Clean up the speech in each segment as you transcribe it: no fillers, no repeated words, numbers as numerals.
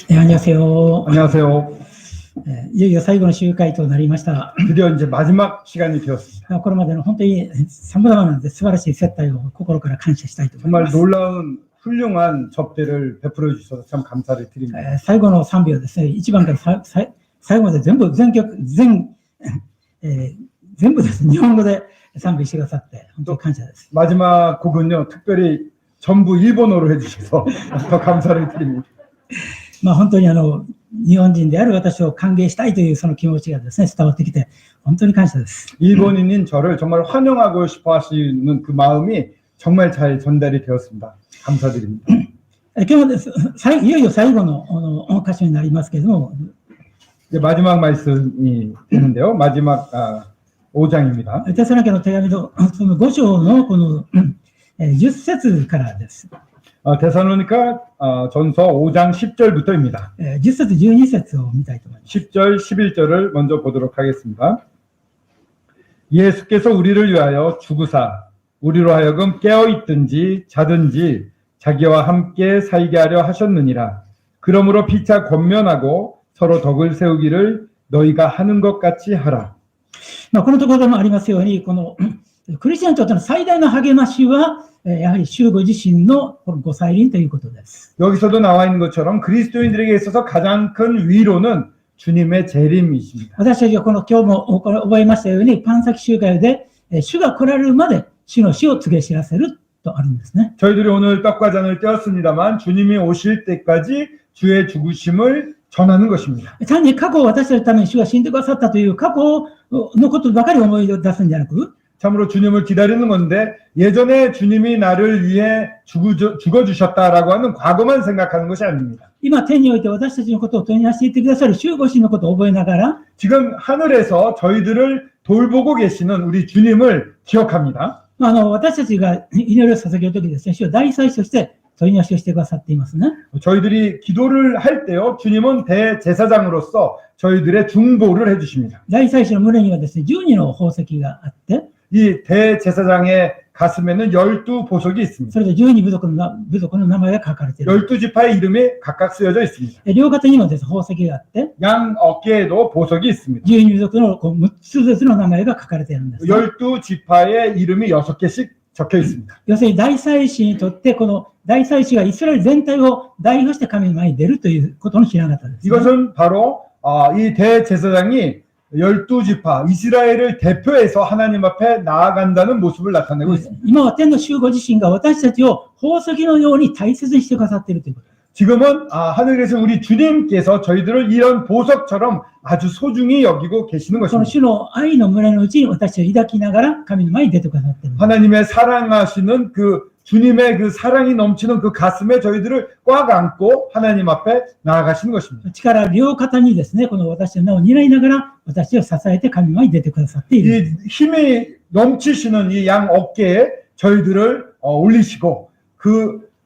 안녕하세요. 안녕하세요. いよいよ最後の集会となりました。 드디어 이제 마지막 시간이 되었습니다. これまでの本当に様々な素晴らしい接待を心から感謝したいと思い 정말 ます。 놀라운 훌륭한 접대를 베풀어 주셔서 참 감사를 드립니다. 最後の賛美はですね、1番から最後まで全部全部ですね、日本語で賛美してくださって本当に感謝です。 마지막 곡은요, 특별히 전부 일본어로 해주셔서 더 감사를 드립니다. 本当に日本人である私を歓迎したいというその気持ちがですね、伝わってきて本当に感謝です。 일본인인 저를 정말 환영하고 싶어 하시는 그 마음이 정말 잘 전달이 되었습니다. 감사드립니다. 今日はですいよいよ最後の箇所になりますけれども、 이제 마지막 말씀이 되는데요. 마지막 5장입니다. テサロニケの手紙のその5章のこの10節からです。 데살로니가 전서 5장 10절부터입니다. 10節12節を見たいと思います。 10절 11절을 먼저 보도록 하겠습니다. 예수께서 우리를 위하여 죽으사 우리로 하여금 깨어있든지 자든지 자기와 함께 살게 하려 하셨느니라. 그러므로 피차 권면하고 서로 덕을 세우기를 너희가 하는 것 같이 하라. このところでもありますように、このクリスチャンにとっての最大の励ましはやはり主ご自身のご再臨ということです。 여기서도 나와 있는 것처럼 그리스도인들에게 있어서 가장 큰 위로는 주님의 재림이십니다. 私たちは今日も覚えましたように、パン先集会で主が来られるまで主の死を告げ知らせるとあるんですね。 저희들이 오늘 떡과 잔을 떼었습니다만 주님이 오실 때까지 주의 죽으심을 전하는 것입니다. 単に過去を私たちのために主が死んでくださったという過去のことばかり思い出すんじゃなく、 참으로 주님을 기다리는 건데 예전에 주님이 나를 위해 죽어주셨다라고 하는 과거만 생각하는 것이 아닙니다. 今天において私たちのことを問いなしていてくださる主ご自身のことを覚えながら、 지금 하늘에서 저희들을 돌보고 계시는 우리 주님을 기억합니다. 私たちが祈りを捧げるときですね、主は大祭司として問いなしをしてくださっていますね。 저희들이 기도를 할 때요, 주님은 대제사장으로서 저희들의 중보를 해주십니다. 大祭司の胸にはですね、12の宝石があって、 이 대제사장의 가슴에는 12 보석이 있습니다. それで12部族の名前が書かれている。 12지파의 이름이 각각 쓰여져 있습니다. 両肩にもですね、宝石があって、 양 어깨에도 보석이 있습니다. 12部族の6つずつの名前が書かれているんです、ね。 12지파의 이름이 6개씩 적혀 있습니다. 要するに大祭司にとって、この大祭司がイスラエル全体を代表して神の前に出るということの知らなかったです、ね。 이것은 바로 이 대제사장이 12지파 이스라엘을 대표해서 하나님 앞에 나아간다는 모습을 나타내고 있습니다. 今は天の主ご自身が私たちを宝石のように大切にしてくださっているということ。 지금은 하늘에서 우리 주님께서 저희들을 이런 보석처럼 아주 소중히 여기고 계시는 その 것입니다. 主の愛の胸のうちに私たちを抱きながら神の前に出てくださっている。 하나님의 사랑하시는 그 주님의 그 사랑이 넘치는 그 가슴에 저희들을 꽉 안고 하나님 앞에 나아가시는 것입니다. 力両肩にですね、この私の名を担いながら私を支えて神の前に出てくださっている。 이 힘이 넘치시는 이 양 어깨에 저희들을 올리시고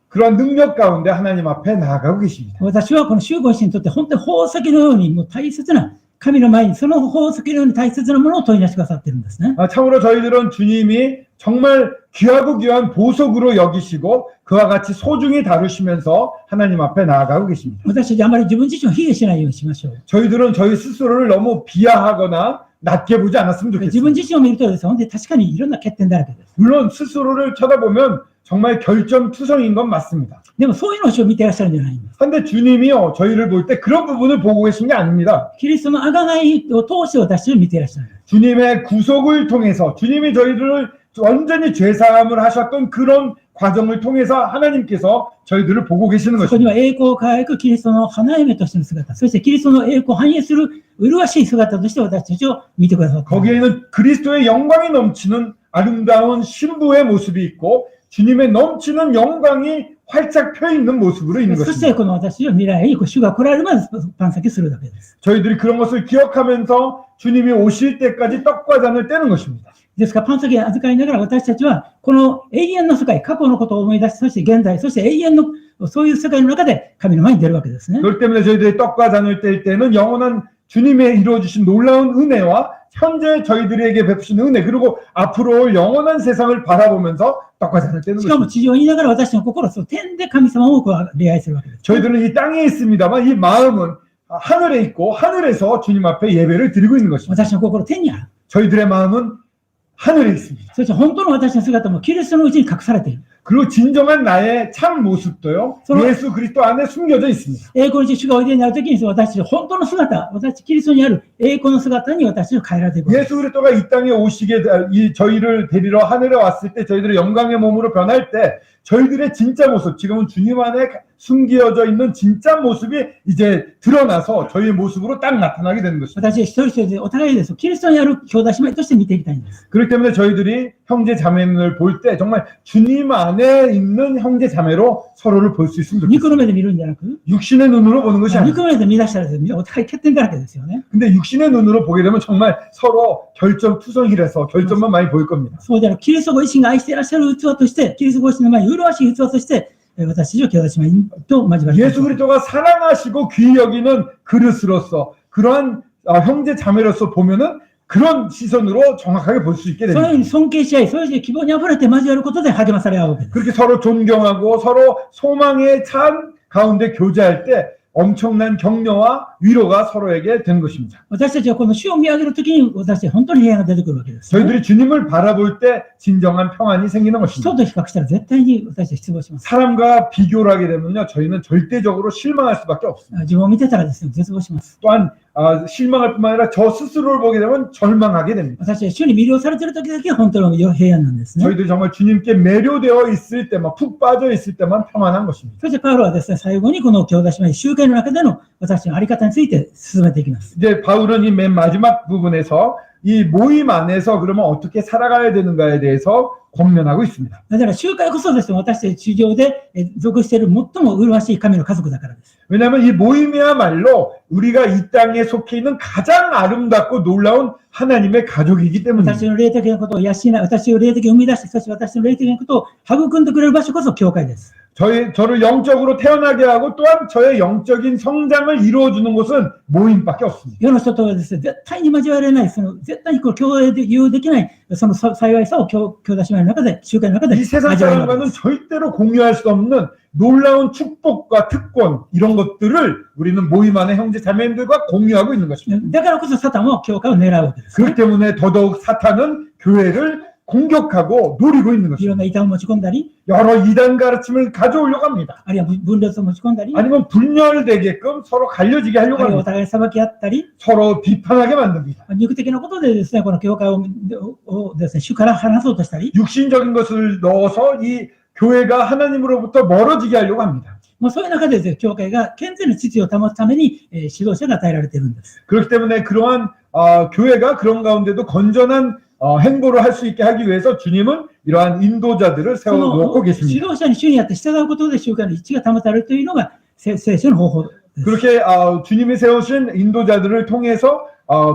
그런 능력 가운데 하나님 앞에 나아가고 계십니다. 私はこの主ご自身にとって本当に宝石のようにもう大切な神の前にその宝石のように大切なものを問い出してくださっているんですね。 참으로 저희들은 주님이 정말 귀하고 귀한 보석으로 여기시고 그와 같이 소중히 다루시면서 하나님 앞에 나아가고 계십니다. 私たちあまり自分自身を卑下しないようにしましょう。 저희들은 저희 스스로를 너무 비하하거나 낮게 보지 않았으면 自分 좋겠습니다. 自身を見るとですね、本当に確かにいろんな欠点だらけです。 물론 스스로를 쳐다보면 정말 결점투성인 건 맞습니다. でもそういうのを主を見ていらっしゃるんじゃないんです。 그런데 주님이요 저희를 볼 때 그런 부분을 보고 계신 게 아닙니다. キリストの贖いを通して私を見ていらっしゃる。 주님의 구속을 통해서 주님이 저희들을 완전히 죄사함을 하셨던 그런 과정을 통해서 하나님께서 저희들을 보고 계시는 そこには 것입니다. 栄光を輝くキリストの花嫁としての姿、そしてキリストの栄光を反映する麗しい姿として私たちを見てくださった。 거기에는 그리스도의 영광이 넘치는 아름다운 신부의 모습이 있고 주님의 넘치는 영광이 활짝 펴 있는 모습으로 있는 そして 것입니다. この私を未来に主が来られるまで探索するだけです。 저희들이 그런 것을 기억하면서 주님이 오실 때까지 떡과 잔을 떼는 것입니다. ですから、パン先預かりながら私たちは、この永遠の世界、過去のことを思い出し、そして現在、そして永遠の、そういう世界の中で神の前に出るわけですね。 그렇기 때문에 저희들이 떡과 잔을 뗄 때는 영원한 주님의 이루어주신 놀라운 은혜와 현재 저희들에게 베푸신 은혜 그리고 앞으로 올 영원한 세상을 바라보면서 떡과 잔을 떼는 しかも 것입니다. 地上にいながら私の心はそう天で神様をこう礼拝するわけです。 저희들은 이 땅에 있습니다만 이 마음은 하늘에 있고 하늘에서 주님 앞에 예배를 드리고 있는 것입니다. 私の心は天にある。 저희들의 마음은 하늘에 있습니다. そして本当の私の姿もキリストのうちに隠されている。 그리고 진정한 나의 참 모습도요. 예수 그리스도 안에 숨겨져 있습니다. 栄光の主がおいでになるときに私本当の姿、私キリストにある栄光の姿に私を変えられていく。 예수 그리스도가 이 땅에 오시게 저희를 데리러 하늘에 왔을 때 저희들의 영광의 몸으로 변할 때 저희들의 진짜 모습 지금은 주님 안에 숨겨져 있는 진짜 모습이 이제 드러나서 저희의 모습으로 딱 나타나게 되는 것입니다. 私一人一人でお互いですキリストにある兄弟姉妹として見ていきたいんです。 그렇기 때문에 저희들이 형제 자매를 볼 때 정말 주님 안에 있는 형제 자매로 서로를 볼 수 있으면 肉の 좋겠습니다. 目で見るんじゃなく、 육신의 눈으로 보는 것이 肉 아니에요. の目で見出したらお互い欠点だらけですよね。 근데 육신의 눈으로 보게 되면 정말 서로 결점투성이라서 결점만 많이 보일 겁니다. そうであるキリストご自身が愛していらっしゃる器として、キリストご自身の前に麗しい器として、私たちを兄弟姉妹と交わりま 예수 す。 그리스도가 사랑하시고 귀히 여기는 그릇으로서 그러한 형제 자매로서 보면은 그런 시선으로 정확하게 볼 수 있게 そういうふう 됩니다. に尊敬し合い、そういう希望にあふれて交わることで励まされ合うわけです。 그렇게 서로 존경하고 서로 소망의 찬 가운데 교제할 때 엄청난 격려와 위로가 서로에게 되는 것입니다. 私たちはこの主を見上げるときに、私たちは本当に平安が出てくるわけです。 저희들이 주님을 바라볼 때 진정한 평안이 생기는 人 것입니다. と比較したら絶対に私たち失望します。 사람과 비교를 하게 되면요, 저희는 절대적으로 실망할 수밖에 없습니다. 自分を見てたらですね、絶望します。 또한 실망할 뿐만 아니라 저 스스로를 보게 되면 절망하게 됩니다. 私たちは主に魅了されているときだけ本当の平安なんですね。 저희들이 정말 주님께 매료되어 있을 때만, 푹 빠져 있을 때만 평안한 것입니다. そしてパウロはですね、最後にこの兄弟姉妹集会の中での私たちのあり方について進めていきます。 이제 바울은 이 맨 마지막 부분에서 이 모임 안에서 그러면 어떻게 살아가야 되는가에 대해서 권면하고 있습니다. だから集会こそですね、私たち地上で属している最も麗しい神の家族だからです。 왜냐하면 이 모임이야말로 우리가 이 땅에 속해 있는 가장 아름답고 놀라운 하나님의 가족이기 私 때문입니다. の霊的なことを養い、私を霊的に生み出し、そして私の霊的なことを育んでくれる場所こそ教会です。 저를 영적으로 태어나게 하고 또한 저의 영적인 성장을 이루어주는 곳은 모임밖에 없습니다. 世の人とはですね、絶対に交われない、絶対にこう共有できない、その幸いさを兄弟姉妹の中で、集会の中で 이 세상 交わるわけで 사람과는 す。 절대로 공유할 수 없는 놀라운 축복과 특권 이런 것들을 우리는 모임 안에 형제 자매들과 공유하고 있는 것입니다. だからこそサタンも教会を狙うわけです。 그렇기 때문에 더더욱 사탄은 교회를 공격하고 노리고 있는 いろん 것입니다. な異端を持ち込んだり、 여러 이단 가르침을 가져오려고 합니다. あるいは分裂を持ち込んだり、あ 아니면 분열되게끔 서로 갈려지게 る 하려고 いはお 합니다. 互い裁き合ったり、 서로 비판하게 만듭니다. 肉的なことでですね、この教会をですね、主から離そうとしたり、 육신적인 것을 넣어서 이 교회가 하나님으로부터 멀어지게 하려고 합니다. もうそういう中でですね、教会が健全な秩序を保つために、指導者が与えられているんです。 그렇기 때문에 그러한 교회가 그런 가운데도 건전한 행보를 할 수 있게 하기 위해서 주님은 이러한 인도자들을 その 세워놓고 指 계십니다. 導者に主にあって従うことで集会の一致が保たれるというのが聖書の方法です。 그렇게 주님이 세우신 인도자들을 통해서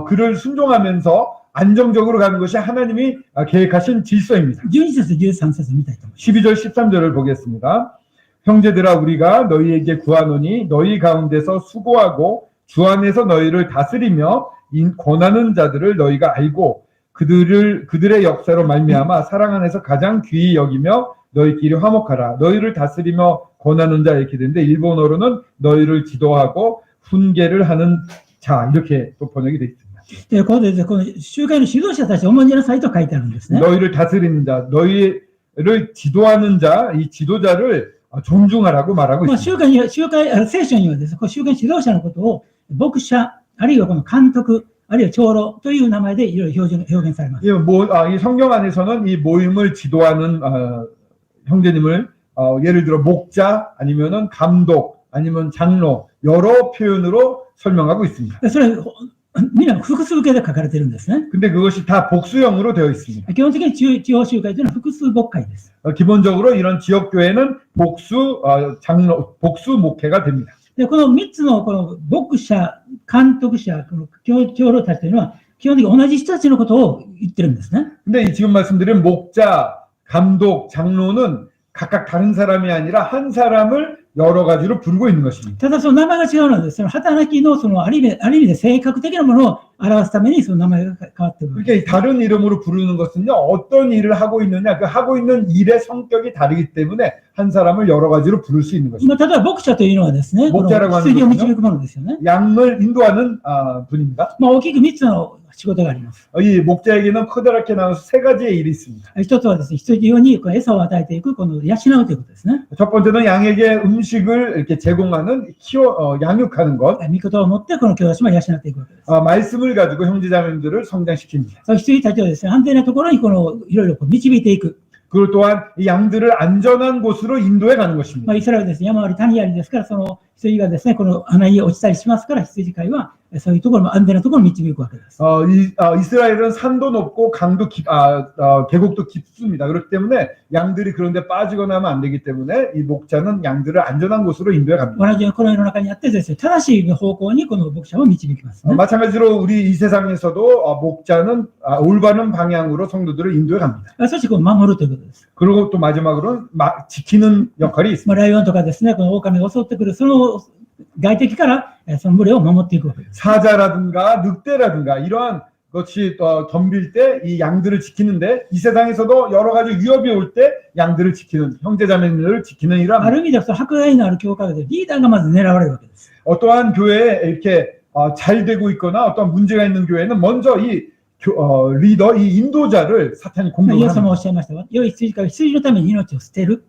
그를 순종하면서 안정적으로 가는 것이 하나님이 계획하신 질서입니다. 12節、13節見たいと思います。 12절 13절을 보겠습니다. 형제들아 우리가 너희에게 구하노니 너희 가운데서 수고하고 주 안에서 너희를 다스리며 권하는 자들을 너희가 알고 그들의 역사로 말미암아 사랑 안에서 가장 귀히 여기며 너희끼리 화목하라. 너희를 다스리며 권하는 자 이렇게 되는데 일본어로는 너희를 지도하고 훈계를 하는 자 이렇게 또 번역이 되어 있습니다. でここでこの集会の指導者たちを重んじなさいと書いてあるんですね。 너희를 다스리는 자, 너희를 지도하는 자, 이 지도자를 존중하라고 말하고 まあ、있습니다. 聖書にはですね、この集会指導者のことを牧者、あるいはこの監督、あるいは長老という名前でいろいろ表現されます。 이 성경 안에서는 이 모임을 지도하는 형제님을 예를 들어 목자 아니면은 감독 아니면 장로 여러 표현으로 설명하고 있습니다. それ皆複数形で書かれているんですね。 근데 그것이 다 복수형으로 되어 있습니다. 基本的に地方集会というのは複数牧会です。 기본적으로 이런 지역 교회는 복수 장로 복수 목회가 됩니다. でこの3つのこの牧者、監督者、この長老たちというのは基本的に同じ人たちのことを言ってるんですね。 근데 이 지금 말씀드린 목자, 감독, 장로는 각각 다른 사람이 아니라 한 사람을 여러 가지로 부르고 있는 것입니다. ただその名前が違うので、その働きのそのある意味で性格的なものを表すためにその名前が変わってる。 그러니까 이 다른 이름으로 부르는 것은요, 어떤 일을 하고 있느냐, 그 하고 있는 일의 성격이 다르기 때문에 한 사람을 여러 가지로 부를 수 있는 것입니다. 例えば牧者というのはですね、この 목자라고 하는 羊を導くものですよね。 양을 인도하는 분입니다. 大きく3つの仕事があります。 이 목자에게는 커다랗게 나눠서 세 가지의 일이 있습니다. 一つはですね、羊にこの餌を与えていく、この養うということですね。 첫 번째는 양에게 음식을 이렇게 제공하는 양육하는 것. 御言を持ってこの兄弟姉妹を養っていくわけです。 말씀을 가지고 형제자매들을 성장시킵니다. その羊たちをですね、安全なところにこのいろいろこう導いていく。 그리고 또한 이 양들을 안전한 곳으로 인도해 가는 것입니다. イスラエルですね、山あり谷ありですから、その羊がですね、この穴に落ちたりしますから、羊飼いはそういうところも安全なところに導くわけです。 이스라엘은 산도 높고 강도 계곡도 깊습니다. 그렇기 때문에 양들이 그런데 빠지거나 하면 안 되기 때문에 이 목자는 양들을 안전한 곳으로 인도해 갑니다. 同じようにこの世の中にあってですね、正しい方向にこの牧者を導きますね。 마찬가지로 우리 이 세상에서도 목자는 올바른 방향으로 성도들을 인도해 갑니다. そしてこの守るということです。 그리고 또 마지막으로는 지키는 역할이 있습니다. ライオンとかですね、この狼が襲ってくる、その外敵からその群れを守っていくわけです。 사자라든가 늑대라든가 이러한 것이 덤빌 때 이 양들을 지키는데 이 세상에서도 여러 가지 위협이 올 때 양들을 지키는 형제자매들을 지키는 일을 ある意味ではその迫害のある教会でリーダーがまず狙われるわけです。 어떠한 교회에 이렇게 잘 되고 있거나 어떠한 문제가 있는 교회는 먼저 이 리더, 이 인도자를 사탄이 イエス様 공격합니다. おっしゃいましたが、良い羊から羊のために命を捨てる。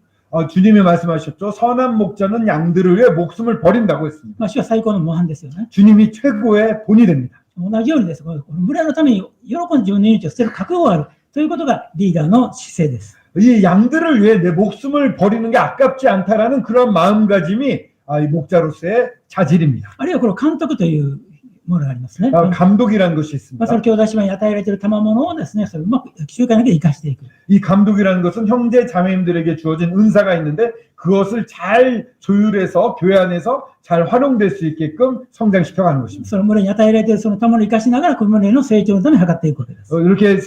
주님이 말씀하셨죠. 선한 목자는 양들을 위해 목숨을 버린다고 했습니다. 主は最高の模範ですよね。 주님이 최고의 본이 됩니다. 同じようにです。この群れのために喜んで自分の命を捨てる覚悟がある。ということがリーダーの姿勢です。 이 양들을 위해 내 목숨을 버리는 게 아깝지 않다라는 그런 마음가짐이 이 목자로서의 자질입니다. あるいはこの監督というものがありますね。감독이라는 것이 そ 있습니다. の兄弟姉妹に与えられている賜物をですね、それをうまく習慣だけで生かしていく。 이 감독이라는 것은 형제 자매님들에게 주어진 은사가 있는데 그것을 잘 조율해서 교회 안에서 잘 활용될 수 있게끔 성장시켜가는 것입니다. その群れに与えられているその賜物を生かしながら、この群れの成長のために図っていくわけです。 이렇게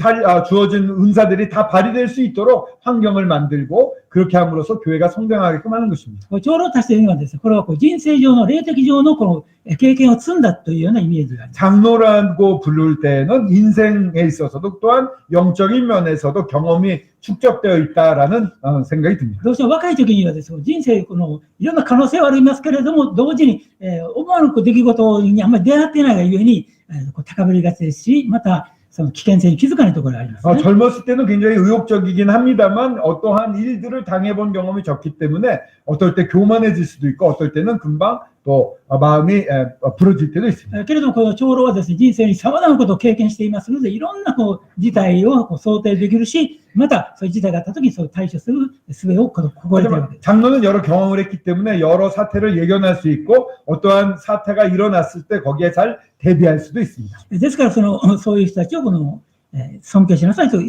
주어진 은사들이 다 발휘될 수 있도록 환경을 만들고 그렇게 함으로써 교회가 성장하게끔 하는 것입니다. 長老たちというのはですね、これはこう人生上の霊的上のこの経験を積んだというようなイメージがあります。 장로라고 부를 때는 인생에 있어서도 또한 영적인 면에서도 경험이 축적되어 있다라는 생각이 듭니다. どうしても若い時にはですね、人生このいろんな可能性はありますけれども、同時に、思わぬ出来事にあんまり出会っていないがゆえに、高ぶりがちですし、またその危険性に気づかないところがありますね。 젊었을 때는 굉장히 의욕적이긴 합니다만 어떠한 일들을 당해본 경험이 적기 때문에 어떨 때 교만해질 수도 있고 어떨 때는 금방 또 마음이 부러질 때도 있습니다. けれども、この長老はですね、人生に様々なことを経験していますので、いろんなこう事態をこう想定できるし、またそういう事態があったときにそう対処する術を心得ているわけです。 장로는 여러 경험을 했기 때문에 여러 사태를 예견할 수 있고 어떠한 사태가 일어났을 때 거기에 잘 대비할 수도 있습니다. ですからそういう人たちをこの、尊敬しなさいと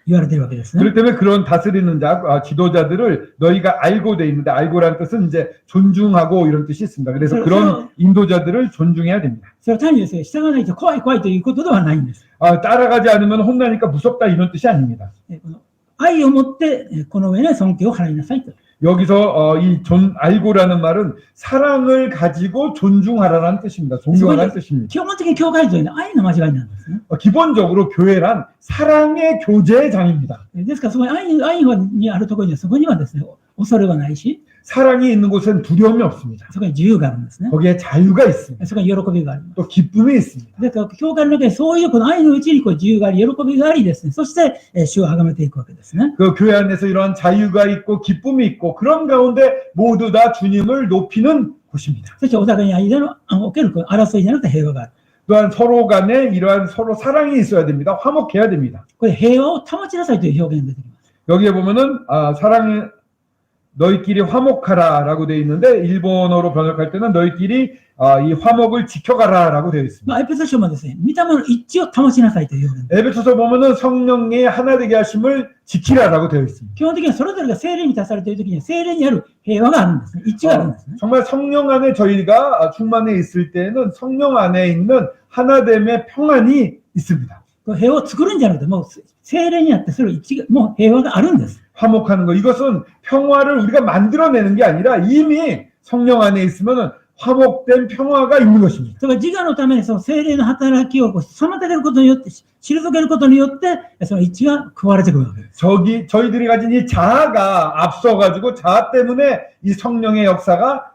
言われているわけですね。 그렇기 때문에 그런 다스리는 자, 지도자들을 너희가 알고 돼 있는데 알고라는 뜻은 이제 존중하고 이런 뜻이 있습니다. 그래서 그런 인도자들을 존중해야 됩니다. それは単にですね、従わないと怖い怖いということではないんです。 따라가지 않으면 혼나니까 무섭다 이런 뜻이 아닙니다. 愛を持ってこの上で尊敬を払いなさいと。 여기서 알고라는 말은 사랑을 가지고 존중하라는 뜻입니다. 존경하라는 뜻입니다. 基本的に教会というのは愛の間違いなんですね。 기본적으로 교회란 사랑의 교제의 장입니다. ですからそこに愛にあるところにはそこにはですね、恐れはないし、 사랑이 있는 곳엔 두려움이 없습니다. そこに自由があるんですね。 거기에 자유가 있습니다. そこに喜びがあります。 또 기쁨이 있습니다. ですから教会の中でそういうこの愛のうちにこう自由があり、喜びがありですね、そして主を崇めていくわけですね。 그 교회 안에서 이러한 자유가 있고 기쁨이 있고 그런 가운데 모두 다 주님을 높이는 곳입니다. そしてお互いに間のおける争いじゃなくて平和がある。 또한 서로 간에 이러한 서로 사랑이 있어야 됩니다. 화목해야 됩니다. これ平和を保ちなさいという表現が出てきます。 여기에 보면은 사랑의 너희끼리 화목하라라고 되어 있는데 일본어로 번역할 때는 너희끼리 이 화목을 지켜가라라고 되어 있습니다. エペソ書もですね、御霊の一致を保ちなさいという表現。 에베소서 보면은 성령의 하나 되게 하심을 지키라라고 되어 있습니다. 基本的にはそれぞれが聖霊に達されているときには聖霊にある平和があるんですね。一致があるんですね。 정말 성령 안에 저희가 충만해 있을 때는 성령 안에 있는 하나됨의 평안이 있습니다. これ平和を作るんじゃなくて、もう精霊にあって、それをもう平和があるんです。 화목하는 거, 이것은 평화를 우리가 만들어내는 게 아니라 이미 성령 안에 있으면 화목된 평화가 있는 것입니다. それから自我のためにその精霊の働きを妨げることによって、退けることによって、その一致が加われてくるわけです。 저희들이 가진 이 자아가 앞서가지고 자아 때문에 이 성령의 역사가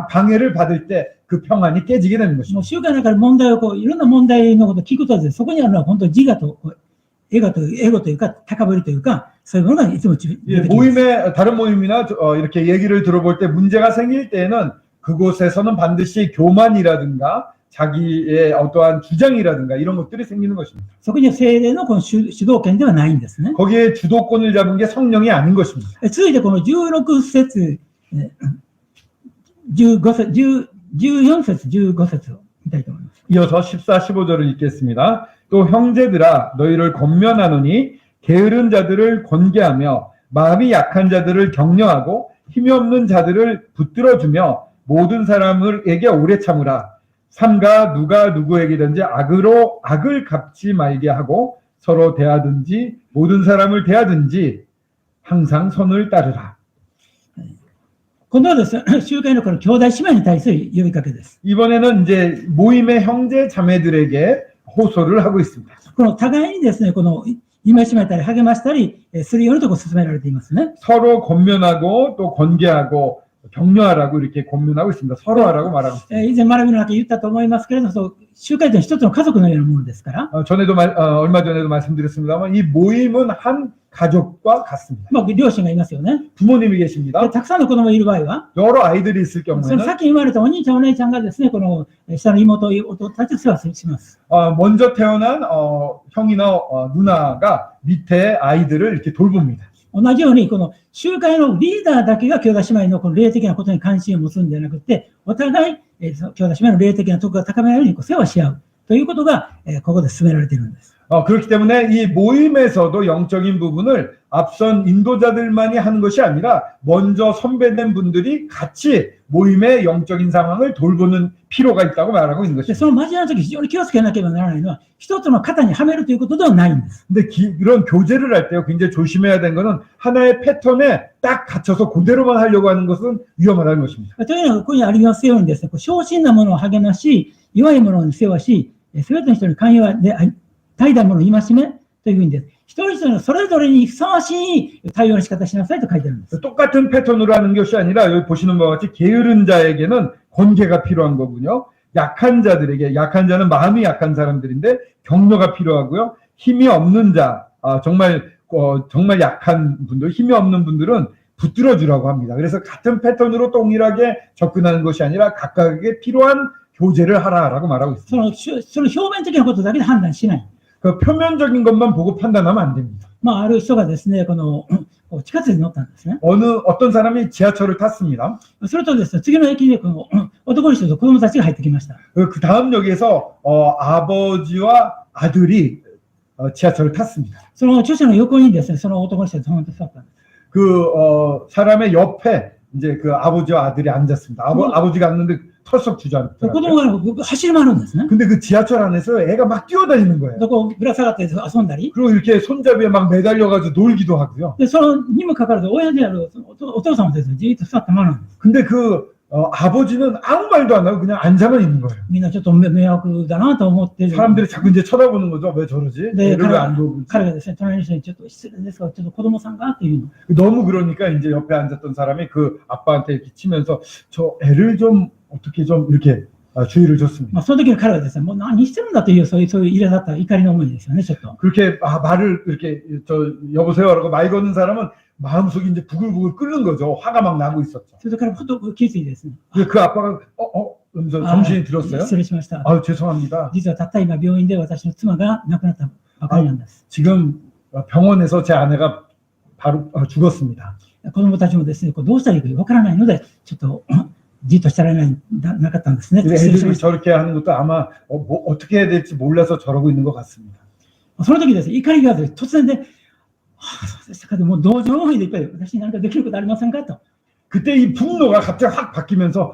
방해를 받을 때 그 평안이 깨지게 되는 もう 것입니다. 集会の中で問題をいろんな問題のことを聞くとですね、そこにあるのは本当に自我とエゴというか、高ぶりというか、そういうものがいつも出てきます。 모임에 다른 모임이나 이렇게 얘기를 들어볼 때 문제가 생길 때에는 그곳에서는 반드시 교만이라든가 자기의 어떠한 주장이라든가 이런 것들이 생기는 것입니다. そこには精霊のこの主導権ではないんですね。 거기에 주도권을 잡은 게 성령이 아닌 것입니다. 続いてこの16節、15節、14節、15節を見たいと思います。 이어서 14, 15절을 읽겠습니다. 또 형제들아 너희를 권면하노니 게으른 자들을 권계하며 마음이 약한 자들을 격려하고 힘이 없는 자들을 붙들어주며 모든 사람에게 오래 참으라. 삼가 누가 누구에게든지 악으로 악을 갚지 말게 하고 서로 대하든지 모든 사람을 대하든지 항상 선을 따르라. 今度はですね、集会のこの兄弟姉妹に対する呼びかけです。 이번에는 이제 모임의 형제 자매들에게 호소를 하고 있습니다. この互いにですね、この戒めたり励ましたりするようなところを進められていますね。 서로 권면하고 또 권계하고 격려하라고 이렇게 권면하고 있습니다. 서로 하라고 말하고 있습니다. 以前学びの中で言ったと思いますけれども、そう集会というのは一つの家族のようなものですから、얼마 전에도 말씀드렸습니다만 이 모임은 한 가족과 같습니다. 両親がいますよね。 부모님이 계십니다. でたくさんの子供がいる場合は、 여러 아이들이 있을 その 경우에는 先に生まれたお兄ちゃんお姉ちゃんがですね、この下の妹、弟たちを世話します。 먼저 태어난 형이나 누나가 밑에 아이들을 이렇게 돌봅니다. 同じように、この集会のリーダーだけが兄弟姉妹のこの霊的なことに関心を持つんじゃなくて、お互い、その兄弟姉妹の霊的な徳が高められるように世話し合うということが、ここで進められているんです。 그렇기 때문에 이 모임에서도 영적인 부분을 앞선 인도자들만이 하는 것이 아니라 먼저 선배된 분들이 같이 모임의 영적인 상황을 돌보는 필요가 있다고 말하고 있는 で、 것입니다. その交わるとき非常に気をつけなければならないのは、一つの型にはめるということではないんです。 근데 이런 교제를 할 때요 굉장히 조심해야 되는 것은 하나의 패턴에 딱 갇혀서 그대로만 하려고 하는 것은 위험하다는 것입니다. というのは、ここにありますようにですね、小心なものを励まし、弱いものに世話し、すべての人に寛容で怠惰なものを戒めというふうにです。一人一人のそれぞれにふさわしい対応の仕方しなさいと書いてあるんです。 똑같은 패턴으로 하는 것이 아니라 여기 보시는 바와 같이 게으른 자에게는 권계가 필요한 거군요. 약한 자들에게, 약한 자는 마음이 약한 사람들인데 격려가 필요하고요. 힘이 없는 자, 정말 약한 분들, 힘이 없는 분들은 붙들어 주라고 합니다. 그래서 같은 패턴으로 동일하게 접근하는 것이 아니라 각각에게 필요한 교제를 하라라고 말하고 있습니다. その表面的なことだけで判断しない。 그 표면적인 것만 보고 판단하면 안 됩니다. ある人がですね、この地下鉄に乗ったんですね。 어떤 사람이 지하철을 탔습니다. それとですね、次の駅にこの男の人と子供たちが入ってきました。 그 다음 역에서 아버지와 아들이 지하철을 탔습니다. その著者の横にですね、その男の人がそのまま座ったんです。 그 사람의 옆에 이제 그 아버지와 아들이 앉았습니다. 아버지가 앉는데 털썩 子 주저앉더라고요. 供が走り回るんですね。 근데 그 지하철 안에서 애가 막 뛰어다니는 거예요. こうぶら下がって遊んだり。 그리고 이렇게 손잡이에 막 매달려가지고 놀기도 하고요. で、そのにもかかわらず、親であるお父さんもですね、じーっと座ったままなんです。 근데 그 아버지는 아무 말도 안 하고 그냥 앉아만 있는 거예요. みんなちょっと迷惑だなと思って、 사람들이 자꾸 이제 쳐다보는 거죠. 왜 저러지? 네, 애를 왜 안 돌보지? 彼がですね、隣の人にちょっと失礼ですが、ちょっと子供さんがっていうの。 너무 그러니까 이제 옆에 앉았던 사람이 그 아빠한테 이렇게 치면서 저 애를 좀 어떻게 좀 이렇게 주의를 줬습니다. その時に彼はですね、もう何してるんだという、そういう苛立った怒りの思いですよね、ちょっと。 그렇게 말을 이렇게 여보세요라고 말 거는 사람은 마음속이 이제 부글부글 끓는 거죠. 화가 막 나고 있었죠. それからふと気づいてですね。 그 아빠가 그러면서 정신이 들었어요. 失礼しました。 죄송합니다. 実はたった今病院で私の妻が亡くなったばかりなんです。 지금 병원에서 제 아내가 바로 죽었습니다. 子供たちもですね、どうしたらいいかわからないので、ちょっとじっとしてられなかったんですね。 애들이 저렇게 하는 것도 아마 어떻게 해야 될지 몰라서 저러고 있는 것 같습니다. その時ですね、怒りが突然で、そうでしたか、もう同情の思いでいっぱい、私に何かできることありませんかと。 그때 이 분노가 갑자기 확 바뀌면서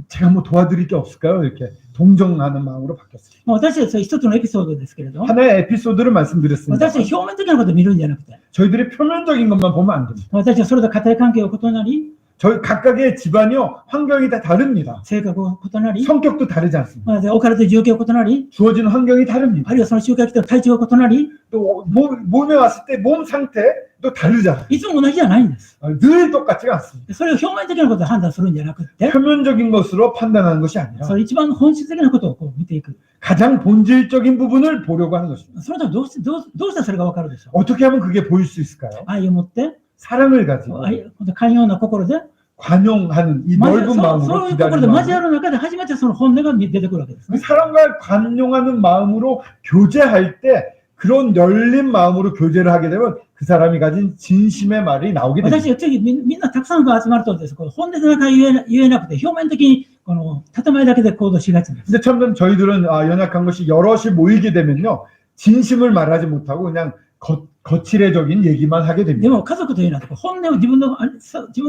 제가 뭐 도와드릴 게 없을까요? 이렇게 동정하는 마음으로 바뀌었어요. 私たちは一つのエピソードですけれど、 하나의 에피소드를 말씀드렸습니다. 私たち表面的なことを見るんじゃなくて、 저희들이 표면적인 것만 보면 안 됩니다. 私たちはそれぞれ家庭関係が異なり、 저희 각각의 집안이요 환경이 다 다릅니다. 性格が異なり、 성격도 다르지 않습니다. 置かれた状況が異なり、 주어지는 환경이 다릅니다. あるいはその集会来て体調が異なり、 또 몸에 왔을 때 몸 상태도 다르잖아요. いつも同じじゃないんです。 늘 똑같지가 않습니다. それを表面的なことで判断するんじゃなくて、 표면적인 것으로 판단하는 것이 아니라 それ一番本質的なことをこう見ていく。 가장 본질적인 부분을 보려고 하는 것입니다. そのためどうしたらそれが分かるでしょう。 어떻게 하면 그게 보일 수 있을까요? 愛を持って、 사랑을 가지고 寛容な心で、 관용하는 이 넓은 そ 마음으로 ういう心で 기다리는 交わ 마음. る中で初めてその本音が出てくるわけですね。 사람과 관용하는 마음으로 교제할 때 그런 열린 마음으로 교제를 하게 되면 그 사람이 가진 진심의 말이 나오게 私 됩니다. が次みんなたくさんが集まるとです、この本音でなんか言えなくて、表面的にこの建前だけで行動しがちなんです。 근데 참 저희들은 연약한 것이 여럿이 모이게 되면요 진심을 말하지 못하고 그냥 거칠애적인 얘기만 하게 で 됩니다. も家族というのは本音を自分の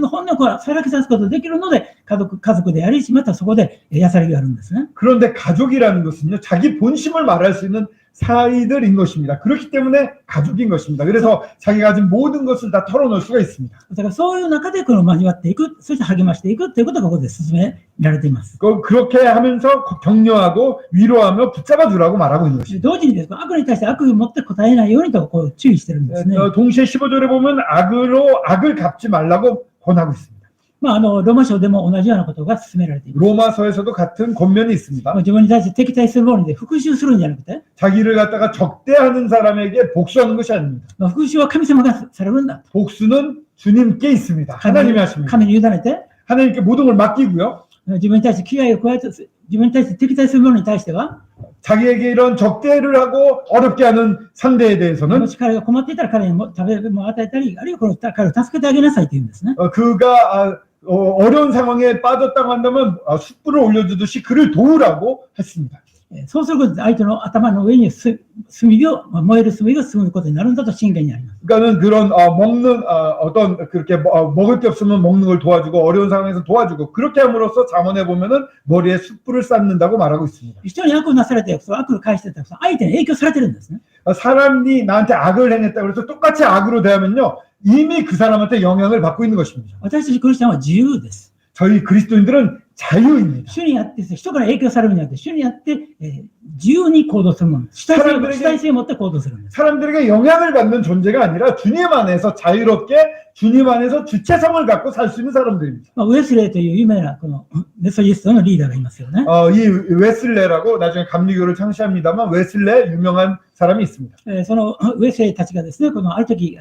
本音をこうさらけ出すことができるので家族であり、またそこで癒されがあるんですね。 그런데 가족이라는 것은요 자기 본심을 말할 수 있는 사이들인 것입니다. 그렇기 때문에 가족인 것입니다. 그래서 자기가 가진 모든 것을 다 털어놓을 수가 있습니다. だからそういう中でこの交わっていく、そして励ましていくということがここで進められています。 그렇게 하면서 격려하고 위로하며 붙잡아주라고 말하고 있는 것입니다. 同時にですね、悪に対して悪を持って答えないようにとこう注意してるんですね。 동시에 15절에 보면 악으로 악을 갚지 말라고 권하고 있습니다. ローマ書でも同じようなことが進められています。 로마서에서도 같은 권면이 있습니다. 自分に対して敵対するもので復讐するんじゃなくて、 자기를 갖다가 적대하는 사람에게 복수하는 것이 아닙니다. 復讐は神様がされるんだ。 복수는 주님께 있습니다. 하나님이 하십니다. 神に委ねて、 하나님께 모든 걸 맡기고요. 自分に対して危害を加えて、自分に対して敵対するものに対しては、 자기에게 이런 적대를 하고 어렵게 하는 상대에 も 대해서는 し彼が困っていたら彼にも食べ物を与えたり、あるいは彼を助けてあげなさいと言うんですね。 그가 어려운 상황에 빠졌다고 한다면 숯불을 올려주듯이 그를 도우라고 했습니다. そうすることで相手の頭の上に燃える炭が進むことになるんだと信玄にあります。 그러니까는 그런 먹는 어떤 그렇게 먹을 게 없으면 먹는 걸 도와주고 어려운 상황에서 도와주고 그렇게 함으로써 잠언에 보면은 머리에 숯불을 쌓는다고 말하고 있습니다. 一緒に悪をなされて、その悪を返してたら相手に影響されてるんですね。 사람이 나한테 악을 행했다 그래서 똑같이 악으로 대하면요 이미 그 사람한테 영향을 받고 있는 것입니다. 私たちクリスチャンは自由です。 저희 그리스도인들은 자유입니다. 主にあって人から影響されるんじゃなくて、主にあって、自由に行動するもの。主体性を持って行動するんです。 사람들에게 영향을 받는 존재가 아니라 주님 안에서 자유롭게 주님 안에서 주체성을 갖고 살 수 있는 사람들입니다. ウェスレーという有名なこのメソジストのリーダーがいますよね。 이 웨슬레라고 나중에 감리교를 창시합니다만 웨슬레 유명한 사람이 있습니다. そのウェスレーたちがですね、このある時、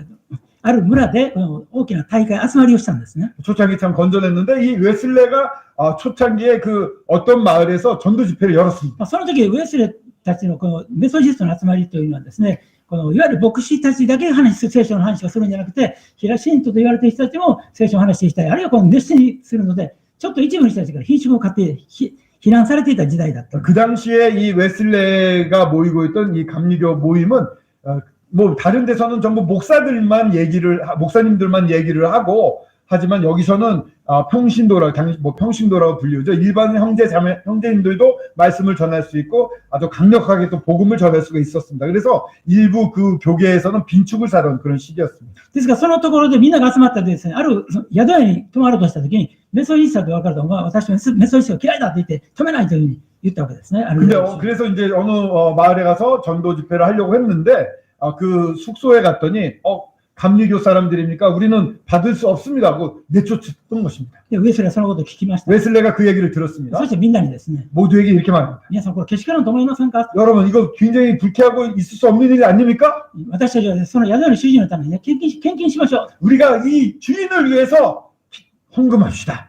ある村でこの大きな大会集まりをしたんですね。 초창기 참 건전했는데 이 웨슬레가 초창기에 그 어떤 마을에서 전도 집회를 열었습니다. その時ウェスレーたちのこのメソジストの集まりというのはですね、このいわゆる牧師たちだけ聖書の話をするんじゃなくて、信徒と言われている人たちも聖書の話をしたい、あるいはこの熱心にするので、ちょっと一部の人たちから品種を買って非難されていた時代だった。 그 당시에 이 웨슬레가 모이고 있던 이 감리교 모임은 뭐 다른 데서는 전부 목사님들만 얘기를 하고 하지만 여기서는 평신도라고 불리죠. 일반 형제님들도 말씀을 전할 수 있고 아주 강력하게 또 복음을 전할 수가 있었습니다. 그래서 일부 그 교계에서는 빈축을 사던 그런 시기였습니다. ですからそのところでみんなが集まったでですね、ある宿屋に泊まろうとしたときに、メソジストと分かると、私はメソジストが嫌いだって言って止めないというふうに言ったわけですね。 그래서 이제 어느 마을에 가서 전도 집회를 하려고 했는데 그 숙소에 갔더니 감리교 사람들입니까? 우리는 받을 수 없습니다 하고 내쫓았던 것입니다. ウェスレーはそのことを聞きました。 웨슬레가 그 얘기를 들었습니다. そしてみんなにですね、 모두에게 이렇게 말합니다. 皆さんこれけしからんと思いませんか？ 여러분 이거 굉장히 불쾌하고 있을 수 없는 일이 아닙니까? 私たちはその宿の主人のためにね、献金しましょ 우리가 이 주인을 위해서 헌금합시다.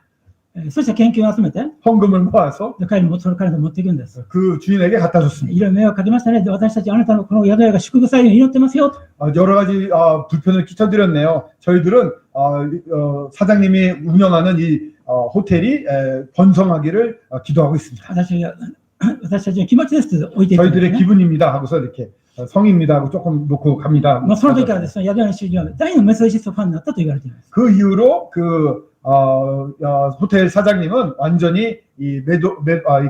う。そして献金を集めて、 헌금을 모아서 彼にその彼に持っていくんです。 그 주인에게 갖다 줬습니다. いろいろ迷惑かけましたね。で私たちはあなたのこの宿屋が祝福されるように祈ってますよ。 여러 가지 불편을 끼쳐드렸네요. 저희들은 사장님이 운영하는 이 호텔이 번성하기를 기도하고 있습니다. 私たちの気持ちですと置いていくんです 저희들의 ね。 기분입니다 하고서 이렇게 성입니다 하고 조금 놓고 갑니다. その時からですね、宿屋の主人は大のメソジストファンになったと言われています。 그 이후로 그 호텔 사장님은 완전히 이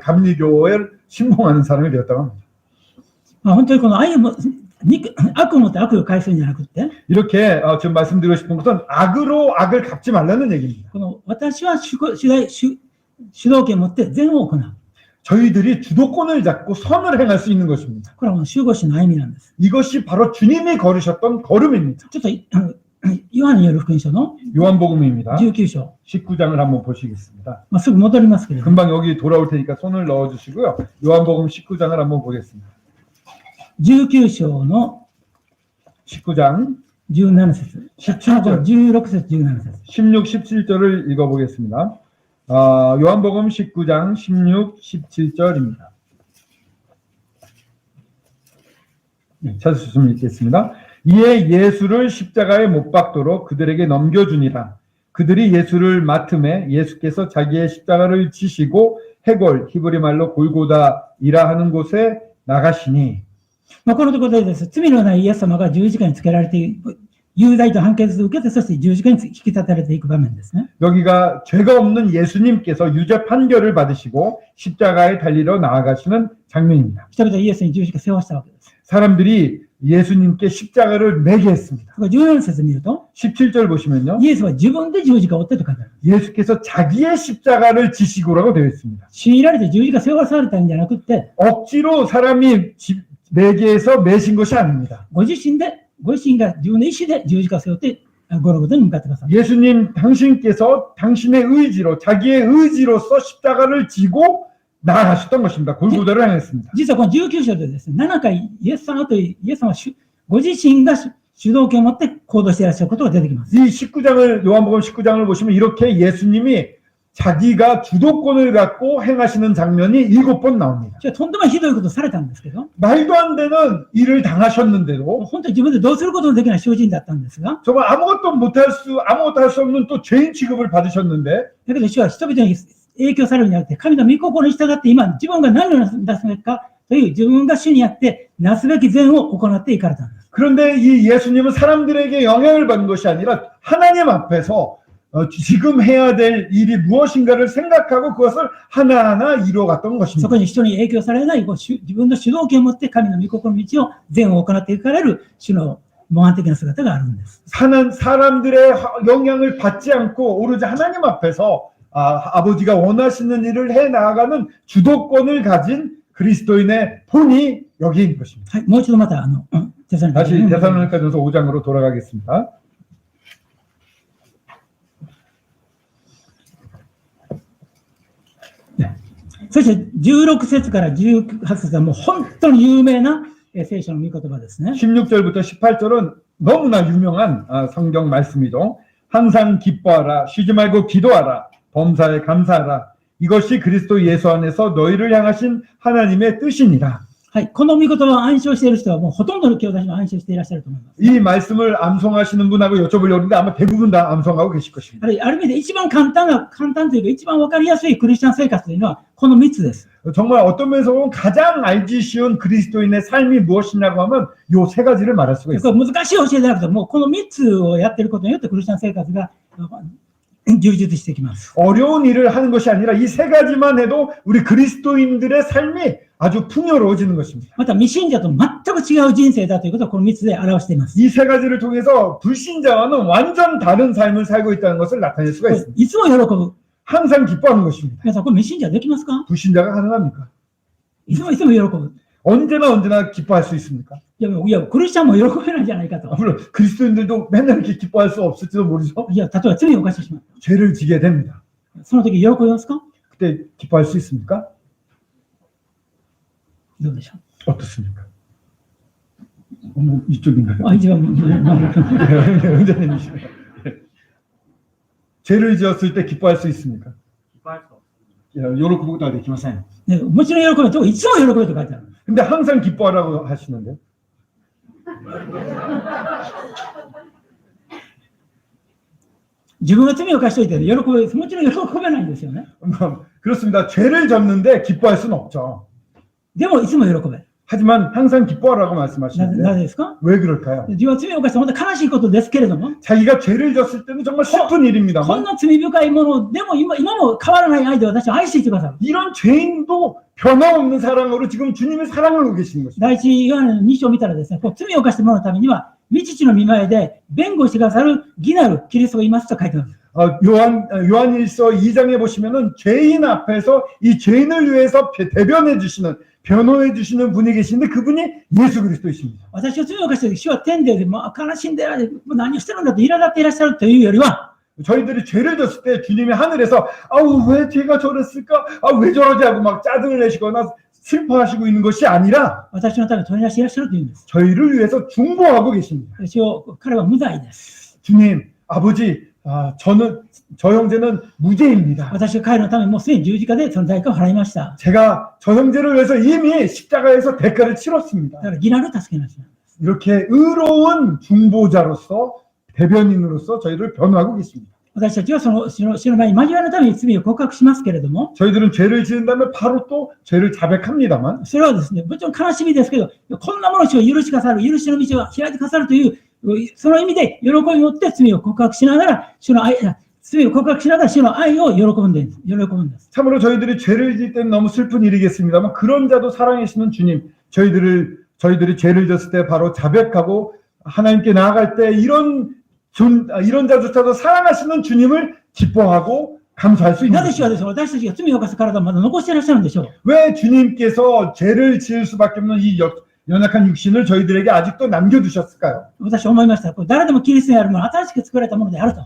감리교를 신봉하는 사람이 되었다고 합니다. 本当にこの愛も、悪をもって悪を返すんじゃなくて、 이렇게 지금 말씀드리고 싶은 것은 악으로 악을 갚지 말라는 얘기입니다. この私は主導権を持って善を行う。 저희들이 주도권을 잡고 선을 행할 수 있는 것입니다. これはもう守護主の歩みなんです。 이것이 바로 주님이 걸으셨던 걸음입니다. ちょっと、ヨハネによる福音書の 요한복음입니다. 19章、 19장을 한번 보시겠습니다. すぐ戻りますけれども、 금방 여기 돌아올 테니까 손을 넣어주시고요. 요한복음 19장을 한번 보겠습니다. 19章の 19장 17節、 17절 16節、17節。 16, 17절을 읽어보겠습니다. 요한복음 19장 16, 17절입니다. 찾으셨으면 읽겠습니다. 이에 예수를 십자가에 못 박도록 그들에게 넘겨주니라. 그들이 예수를 맡음에 예수께서 자기의 십자가를 지시고 해골, 히브리 말로 골고다이라 하는 곳에 나가시니. このところでです、罪のないイエス様が十字架につけられて、有罪と判決を受けて、そして十字架に引き立てられていく場面ですね。 여기가 죄가 없는 예수님께서 유죄 판결을 받으시고 십자가에 달리러 나아가시는 장면입니다. 人々はイエスに十字架を背負わしたわけです。 사람들이 예수님께 십자가를 매게 했습니다. 14節見ると、 17절 보시면요. イエスは自分で十字架を追ってと書いてある。 예수께서 자기의 십자가를 지시고라고 되어 있습니다. 強いられて十字架背負わされたんじゃなくて、 억지로 사람이 매게 해서 매신 것이 아닙니다. ご自身が自分の意思で十字架を背負ってゴルゴタに向かってください。 예수님 당신께서 당신의 의지로 자기의 의지로서 십자가를 지고 나아가셨던 것입니다. 골고다를 향했습니다. 実はこの19章でですね、7回イエス様はご自身が主導権を持って行動していらっしゃることが出てきます。 이 19장을 요한복음 19장을 보시면 이렇게 예수님이 자기가 주도권을 갖고 행하시는 장면이 7번 나옵니다. とんでもひどいことをされたんですけど、 말도 안 되는 일을 당하셨는데도 本当に自分でどうすることもできない囚人だったんですが、 정말 아무것도 할 수 없는 또 죄인 취급을 받으셨는데 だけど主は人々に影響されるんじゃなくて、神の御心に従って今自分が何をなすべきかという自分が主にあってなすべき善を行っていかれたんです。 그런데 이 예수님은 사람들에게 영향을 받는 것이 아니라 하나님 앞에서 지금 해야 될 일이 무엇인가를 생각하고 그것을 하나하나 이루어갔던 そ 것입니다. こに人に影響されない自分の主導権を持って神の御心の道を善を行っていかれる主の模範的な姿があるんです。 사람들의 영향을 받지 않고 오로지 하나님 앞에서 아버지가 원하시는 일을 해 나아가는 주도권을 가진 그리스도인의 본이 여기 있는 것입니다. はい、もう一度また다시 데살로니가전서 5장으로 돌아가겠습니다. 네. そして16節から18節はもう本当に有名な聖書の御言葉ですね。 16절부터 18절은 너무나 유명한 성경 말씀이죠. 항상 기뻐하라, 쉬지 말고 기도하라, 범사에 감사하라. 이것이 그리스도 예수 안에서 너희를 향하신 하나님의 뜻이니라. はい、この御言葉を暗唱している人はもうほとんどの兄弟も暗唱していらっしゃると思います。 이 말씀을 암송하시는 분하고 여쭤보려고 하는데 아마 대부분 다 암송하고 계실 것입니다. ある意味で一番簡単というか一番わかりやすいクリスチャン生活というのはこの3つです。 정말 어떤 면에서 보면 가장 알기 쉬운 그리스도인의 삶이 무엇이냐고 하면 요 세 가지를 말할 수가 こ 있습니다. れ難しい教えじゃなくてもうこの3つをやっていることによってクリスチャン生活が充実してきます。 어려운 일을 하는 것이 아니라 이 세 가지만 해도 우리 그리스도인들의 삶이 아주 풍요로워지는 것입니다. また未信者と全く違う人生だということをこの3つで表しています。 이 세 가지를 통해서 불신자와는 완전 다른 삶을 살고 있다는 것을 나타낼 수가 있습니다. いつも喜ぶ。 항상 기뻐하는 것입니다. 皆さん、これ未信者できますか？ 불신자가 가능합니까? いつも喜ぶ。 언제나 기뻐할 수 있습니까? いや、クリスチャンも喜べないんじゃないかと。 물론 그리스도인들도 맨날 이렇게 기뻐할 수 없을지도 모르죠. いや、例えば罪を犯してしまう。 죄를 지게 됩니다. その時喜びますか？ 그때 기뻐할 수 있습니까? どうでしょ 어떻습니까? 이쪽인가요? う？一番、은자님이시네요. 죄를 지었을 때 기뻐할 수 있습니까? 기뻐할 수 없습니다. 요렇게 보다できません. ね、もちろん喜べと、いつも喜べと書いてある。 근데 항상 기뻐하라고 하시는데. 自分が罪を犯しておいてもちろん喜べないんですよね。 그렇습니다. 죄를 졌는데 기뻐할 수는 없죠. でもいつも喜べ。 하지만 항상 기뻐하라고 なぜ 말씀하시는데 ですか？ 왜 그럴까요? 自分は罪を犯して本当に悲しいことですけれども、 자기가 죄를 졌을 때는 정말 슬픈 こん 일입니다만 な罪深いものでも今も変わらない愛で私を愛していてくださる。 이런 죄인도 변함없는 사랑으로 지금 주님의 사랑을 하고 계시는 것입니다. 第一ヨハネの2章を見たらですね、こう罪を犯した者のためには、未知の見前で弁護してくださる義なるキリストがいますと書いてある。 요한일서 2장에 보시면은 죄인 앞에서 이 죄인을 위해서 대변해 주시는 변호해 주시는 분이 계신데 그분이 예수 그리스도이십니다. 私は罪を犯して主は天で悲しんでもう何をしてるんだと苛立っていらっしゃるというよりは、 저희들이 죄를 졌을 때 주님이 하늘에서 아우 왜 제가 저랬을까? 아 왜 저러지 하고 막 짜증을 내시거나 슬퍼하시고 있는 것이 아니라 私のために取り出していらっしゃるというんです。 저희를 위해서 중보하고 계십니다. 彼は無罪です。 주님, 아버지, 저 형제는 무죄입니다. 私が彼のためにもうすでに十字架でその代価を払いました。 제가 저 형제를 위해서 이미 십자가에서 대가를 치렀습니다. だから義なる助けなしなんです。 이렇게 의로운 중보자로서 대변인으로서 저희를 변호하고 계십니다. 私たちはその主の前に交わるために罪を告白しますけれども、 저희들은 죄를 지은 다음에 바로 또 죄를 자백합니다만 それはですね、もちろん悲しみですけど、こんなものを主が許しくださる、許しの道を開いてくださるという、その意味で喜びを持って罪を告白しながら、罪を告白しながら主の愛を喜ぶんです。 참으로 저희들이 죄를 지을 때는 너무 슬픈 일이겠습니다만 그런 자도 사랑하시는 주님, 저희들이 죄를 졌을 때 바로 자백하고 하나님께 나아갈 때 이런 자조차도 사랑하시는 주님을 기뻐하고 감사할 수 있는 なぜ主はですね、私たちが罪を犯す体をまだ残していらっしゃるんでしょう。 왜 주님께서 죄를 지을 수밖에 없는 이 연약한 육신을 저희들에게 아직도 남겨두셨을까요? 私は思いました。誰でもキリストにあるもの、新しく作られたものであると。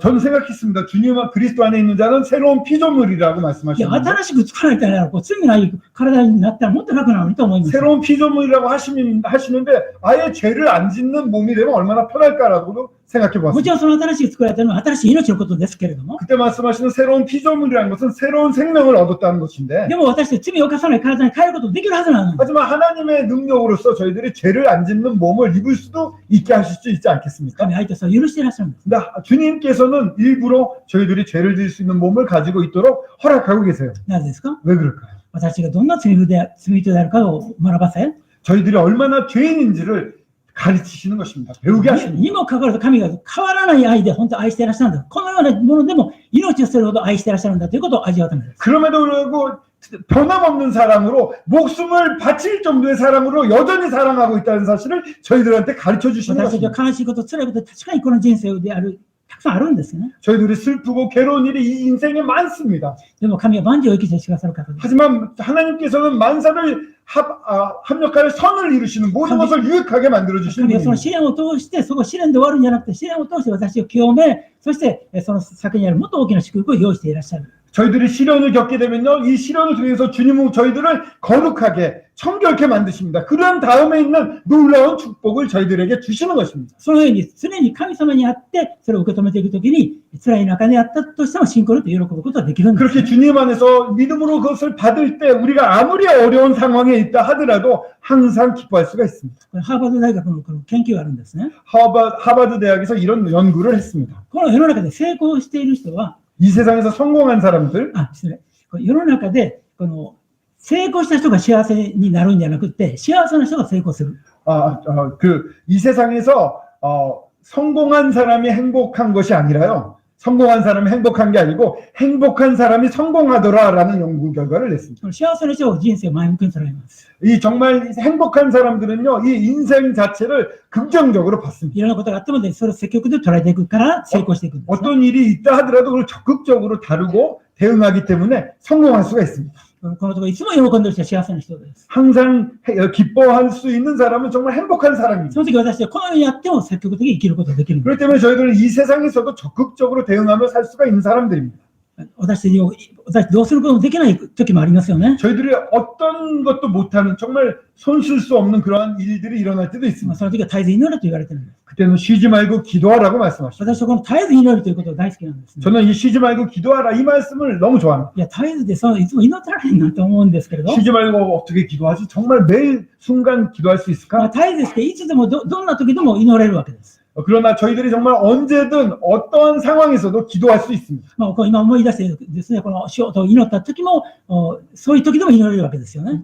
저는 생각했습니다. 주님과 그리스도 안에 있는 자는 새로운 피조물이라고 いや、 말씀하셨는데 新しく作られたら、罪のない体になったらもっと楽なのにと思います。 새로운 피조물이라고 하시는데 아예 죄를 안 짓는 몸이 되면 얼마나 편할까라고도 생각해 もち 보았습니다. ろんその新しく作られたのは新しい命のことですけれども、 그때 말씀하시는 새로운 피조물이라는 것은 새로운 생명을 얻었다는 것인데 でも私たち罪を犯さない体に変えることできるはずなのに、 하지만 하나님의 능력으로서 저희들이 죄를 안 짓는 몸을 입을 수도 있게 하실 수 있지 않겠습니까? 神は相手をそれを許していらっしゃるんです。 근데 주님께서는 일부러 저희들이 죄를 지을 수 있는 몸을 가지고 있도록 허락하고 계세요. なぜですか？ 왜 그럴까요? 私がどんな罪人であるかを学ばせ、 저희들이 얼마나 죄인인지를 가르치시는 것입니다. 배우게 하십니다. にもかかわらず神が変わらない愛で本当に愛していらっしゃるんだ。このようなものでも命を捨てるほど愛していらっしゃるんだということを味わうためです。 그럼에도 불구하고 변함없는 사랑으로 목숨을 바칠 정도의 사랑으로 여전히 사랑하고 있다는 사실을 저희들한테 가르쳐 주시는 私たち 것입니다. は悲しいこと、辛いこと、確かにこの人生である、たくさんあるんですよね。 저희들이 슬프고 괴로운 일이 이 인생에 많습니다. でも神は万事を生きてしてくださる方です。 하지만 하나님께서는 만사를 합력하여 선을 이루시는 모든 것을 유익하게 만들어 주시는 神はその 분입니다. 試練を通して、そこ試練で終わるんじゃなくて、試練を通して私を清め、そしてその先にあるもっと大きな祝福を用意していらっしゃる。 저희들이 시련을 겪게 되면요, 이 시련을 통해서 주님은 저희들을 거룩하게 청결케 만드십니다. 그런 다음에 있는 놀라운 축복을 저희들에게 주시는 것입니다. そのように常に神様にあって、それを受け止めていくときに、辛い中であったとしても信仰と喜ぶことができるんです。 그렇게 주님 안에서 믿음으로 그것을 받을 때 우리가 아무리 어려운 상황에 있다 하더라도 항상 기뻐할 수가 있습니다. これハーバード大学の研究があるんですね。 하버드 대학에서 이런 연구를 했습니다. この世の中で成功している人は、 이 세상에서 성공한 사람들, 失礼。世の中で成功した人が幸せになるんじゃなくて、幸せな人が成功する。 이 세상에서 성공한 사람이 행복한 것이 아니라요. 성공한 사람이 행복한 게 아니고 행복한 사람이 성공하더라라는 연구 결과를 냈습니다. 幸せな人は人生を前向きに捉えます。 이 정말 행복한 사람들은요, 이 인생 자체를 긍정적으로 봤습니다. いろんなことがあってもね、それを積極的に捉えていくから成功していくんですね。 어떤 일이 있다 하더라도 그걸 적극적으로 다루고 대응하기 때문에 성공할 수가 있습니다. このところいつも喜んでる人は幸せな人です。 항상 기뻐할 수 있는 사람은 정말 행복한 사람입니다. その時私はこのようにやっても積極的に生きることができるんです。 그렇기 때문에 저희들은 이 세상에서도 적극적으로 대응하며 살 수가 있는 사람들입니다. 私どうすることもできない時もありますよね。 저희들이 어떤 것도 못하는 정말 손쓸 수 없는 그러한 일들이 일어날 때도 まあ 있습니다. その時は絶えず祈ると言われてるんです。 그때는 쉬지 말고 기도하라고 말씀하시죠. 私はこの絶えず祈るということが大好きなんです、ね。 저는 이 쉬지 말고 기도하라 이 말씀을 너무 좋아합니다. いや、絶えずでいつも祈ってられへんなと思うんですけれど、 쉬지 말고 어떻게 기도하지? 정말 매일 순간 기도할 수 まあ、 있을까? 絶えずしていつでもどんな時でも祈れるわけです。 그러나 저희들이 정말 언제든 어떠한 상황에서도 기도할 수 있습니다. まあ、今思い出してですね、この仕事を祈った時も、そういう時でも祈れるわけですよね。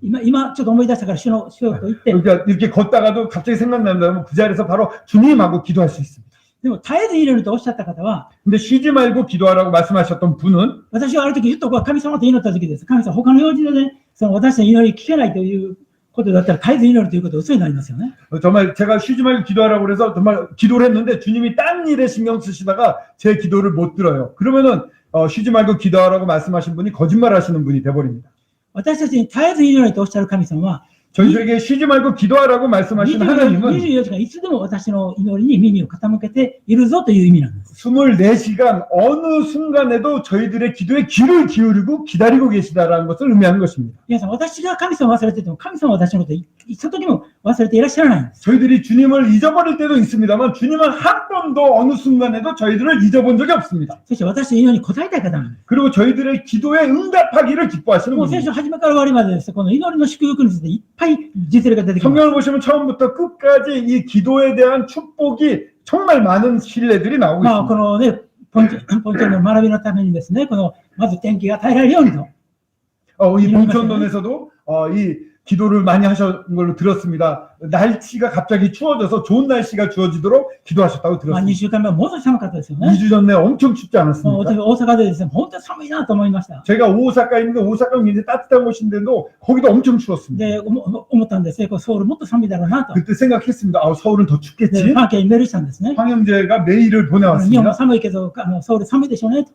今ちょっと思い出したからしようと言って、 그러니까 이렇게 걷다가도 갑자기 생각난다면 그 자리에서 바로 주님하고 기도할 수 있습니다. でも絶えず祈るとおっしゃった方は、 근데 쉬지 말고 기도하라고 말씀하셨던 분은 私はある時ずっと神様と祈った時です。神様、他の用事でね、その私の祈り聞けないということだったら絶えず祈るということは嘘になりますよね。 정말 제가 쉬지 말고 기도하라고 그래서 정말 기도를 했는데 주님이 딴 일에 신경 쓰시다가 제 기도를 못 들어요. 그러면은 쉬지 말고 기도하라고 말씀하신 분이 거짓말하시는 분이 돼버립니다. 私たちに絶えず祈れとおっしゃる神様は、 저희에게 쉬지 말고 기도하라고 말씀하신 하나님은 24時間いつでも私の祈りに耳を傾けているぞという意味なんです。 24시간 어느 순간에도 저희들의 기도에 귀를 기울이고 기다리고 계시다라는 것을 의미하는 것입니다. 皆さん、私が神様を忘れてても、神様は私のことを一時も忘れていらっしゃらないんです。 저희들이 주님을 잊어버릴 때도 있습니다만 주님은 한 번도 어느 순간에도 저희들을 잊어본 적이 없습니다. そして私の祈りに応えたい方なんです。 그리고 저희들의 기도에 응답하기를 기뻐하시는 もう聖 분입니다. 書初めから終わりまでです。この祈りの祝福についていっぱい実例が出てきます。 성경을 보시면 처음부터 끝까지 이 기도에 대한 축복이 정말 많은 신뢰들이 나오고 まあ、こ 있습니다. のね、ポンチョンの学びのためにですね、この、まず天気が与えられるようにと。 이 봉천돈에서도 이 기도를 많이 하신 걸로 들었습니다. 날씨가 갑자기 추워져서 좋은 날씨가 주어지도록 기도하셨다고 まあ、2 들었습니다. 週間前はものすごい寒かったですよね。 2주 전에 엄청 춥지 もう 않았습니까? 私大阪でですね、本当に寒いなと思いました。 제가 오사카에 있는데 오사카는 굉장히 따뜻한 곳인데도 거기도 엄청 추웠습니다. で、思ったんですね、こうソウルもっと寒いだろうなと。 그때 생각했습니다. 서울은 더 で、 춥겠지? ファンケにメールしたんですね。 황 형제가 메일을 日本も 보내왔습니다. 寒いけど、ソウル寒いでしょうねと。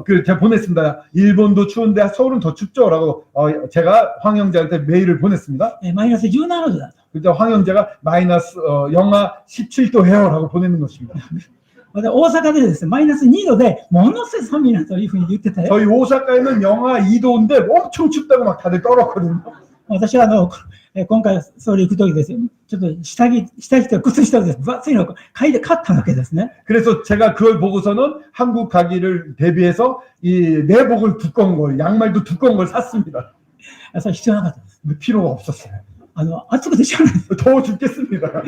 제가 보냈습니다. 일본도 추운데 서울은 더 춥죠라고 제가 황 형제한테 메일을 보냈습니다. マイナス17度だと。 그때 황 형제가 마이너스 영하 17도 해요라고 보내는 것입니다. で大阪でですね、マイナス2度でものすごい寒いなというふうに言ってて、 저희 오사카에는 영하 2도인데 엄청 춥다고 막 다들 떨었거든요. 私は今回ソウル行くときですよ、ちょっと下着と靴下をですね、分厚いのを買ったわけですね。 그래서 제가 그걸 보고서는 한국 가기를 대비해서 이 내복을 두꺼운 걸, 양말도 두꺼운 걸 샀습니다. それ必要なかったです。 근데 필요가 없었어요. 暑くてしょうがないで 더워 죽겠습니다.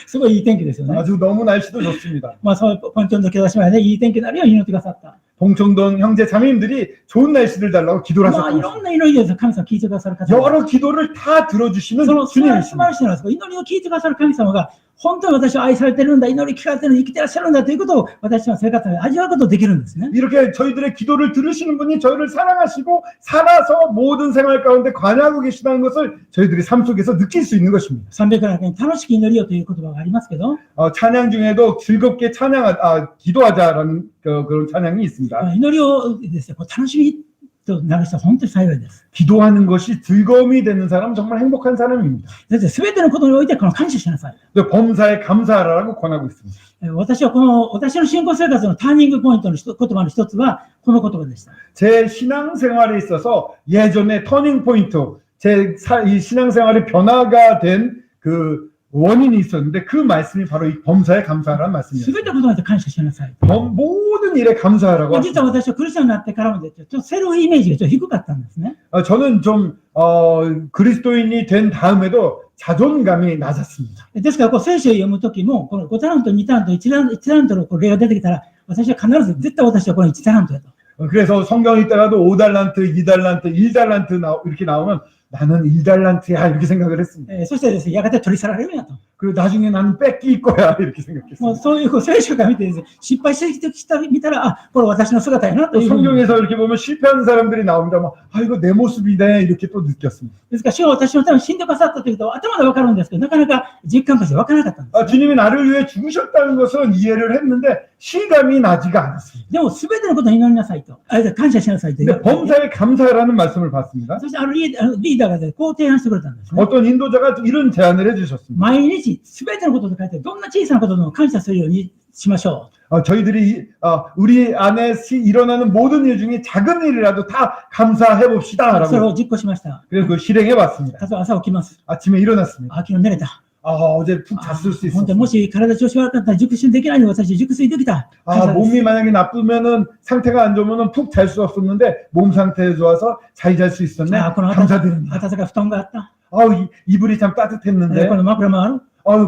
すごいいい天気ですよね。 아주 너무 날씨도 좋습니다. まあ、そう、ポンチョンの気がしまね、いい天気になるように祈ってくださった。 봉천동 형제 자매님들이 좋은 날씨를 달라고 기도를 まあ、い 하셨습니다. ろんな祈りですよ、神様聞いてくださる方が。 여러 기도를 다 들어주시는 その素晴ら 주님이십니다. しいのは、祈りを聞いてくださる神様が、本当に私は愛されてるんだ、祈り聞かれてる、生きてらっしゃるんだということを、私は生活で味わうことができるんですね。 이렇게 저희들의 기도를 들으시는 분이 저희를 사랑하시고 살아서 모든 생활 가운데 관여하고 계시다는 것을 저희들이 삶 속에서 느낄 수 있는 것입니다. 300に楽しく祈りよという言葉がありますけど、 찬양 중에도 즐겁게 기도하자라는 그런 찬양이 있습니다. 祈りをですね、こう楽しみとなる人は本当に幸いです。 기도하는 것이 즐거움이 되는 사람은 정말 행복한 사람입니다. だって全てのことにおいてこの感謝しなさい。 범사에 감사하라고 권하고 있습니다. 私の信仰生活のターニングポイントの言葉の一つはこの言葉でした。 제 신앙생활에 있어서 예전에 터닝 포인트, 이 신앙생활의 변화가 된 그 원인이 있었는데 그 말씀이 바로 이 범사에 감사하라는 全 말씀이었습니다. てのことにおいて感謝しなさい。 모든 일에 감사하라고 実は 하십니다. 私はクリスチャンになってからもですね、ちょっとセルフイメージがちょっと低かったんですね。 저는 좀 그리스도인이 된 다음에도 자존감이 낮았습니다. ですからこう聖書を読むときも、この5タラント、2タラント、1タラントのこう例が出てきたら、私は必ず絶対私はこの1タラントやと。 그래서 성경 읽다가도 5달란트, 2달란트, 1달란트 이렇게 나오면 나는 1달란트야 이렇게 생각을 했습니다. そしてですね、やがて取り去られるんやと。 그리고 나중에 나는 뺏길 거야 이렇게 もう 생각했습니다. そういうこう聖書が見てですね、失敗してきた見たら、あ、これ私の姿やなというふうに。 성경에서 이렇게 보면 실패하는 사람들이 나옵니다. 막, 이거 내 모습이네 이렇게 또 느꼈습니다. ですから、主が私のために死んでくださったということは頭で分かるんですけど、なかなか実感として分からなかったんです、ね。 주님이 나를 위해 죽으셨다는 것은 이해를 했는데 실감이 나지가 않았습니다. でも、すべてのことに祈りなさいと。感謝しなさいと。 근데 범사에 감사라는 말씀을 봤습니다. そして、あるリーダーが、ね、こう提案してくれたんですね。 어떤 인도자가 이런 제안을 해주셨습니다. 毎日、すべてのことと書いて、どんな小さなことでも感謝するようにしましょう。 저희들이 우리 안에 일어나는 모든 일 중에 작은 일이라도 다 감사해 봅시다. それ 라고 を実行しました。 그래서 그 실행해 봤습니다. 例えば朝起きます。 아침에 일어났습니다. あ、昨日寝れた。 어제 푹 잤을 수 本当 있었어요. にもし体調子悪かったら熟睡できないの私熟睡できた。 몸이 만약에 나쁘면은 상태가 안 좋으면은 푹 잘 수 없었는데 몸 상태 좋아서 잘 잘 수 있었네. この 감사드립니다. 暖かい布団があった。 이불이 참 따뜻했는데 この枕もある。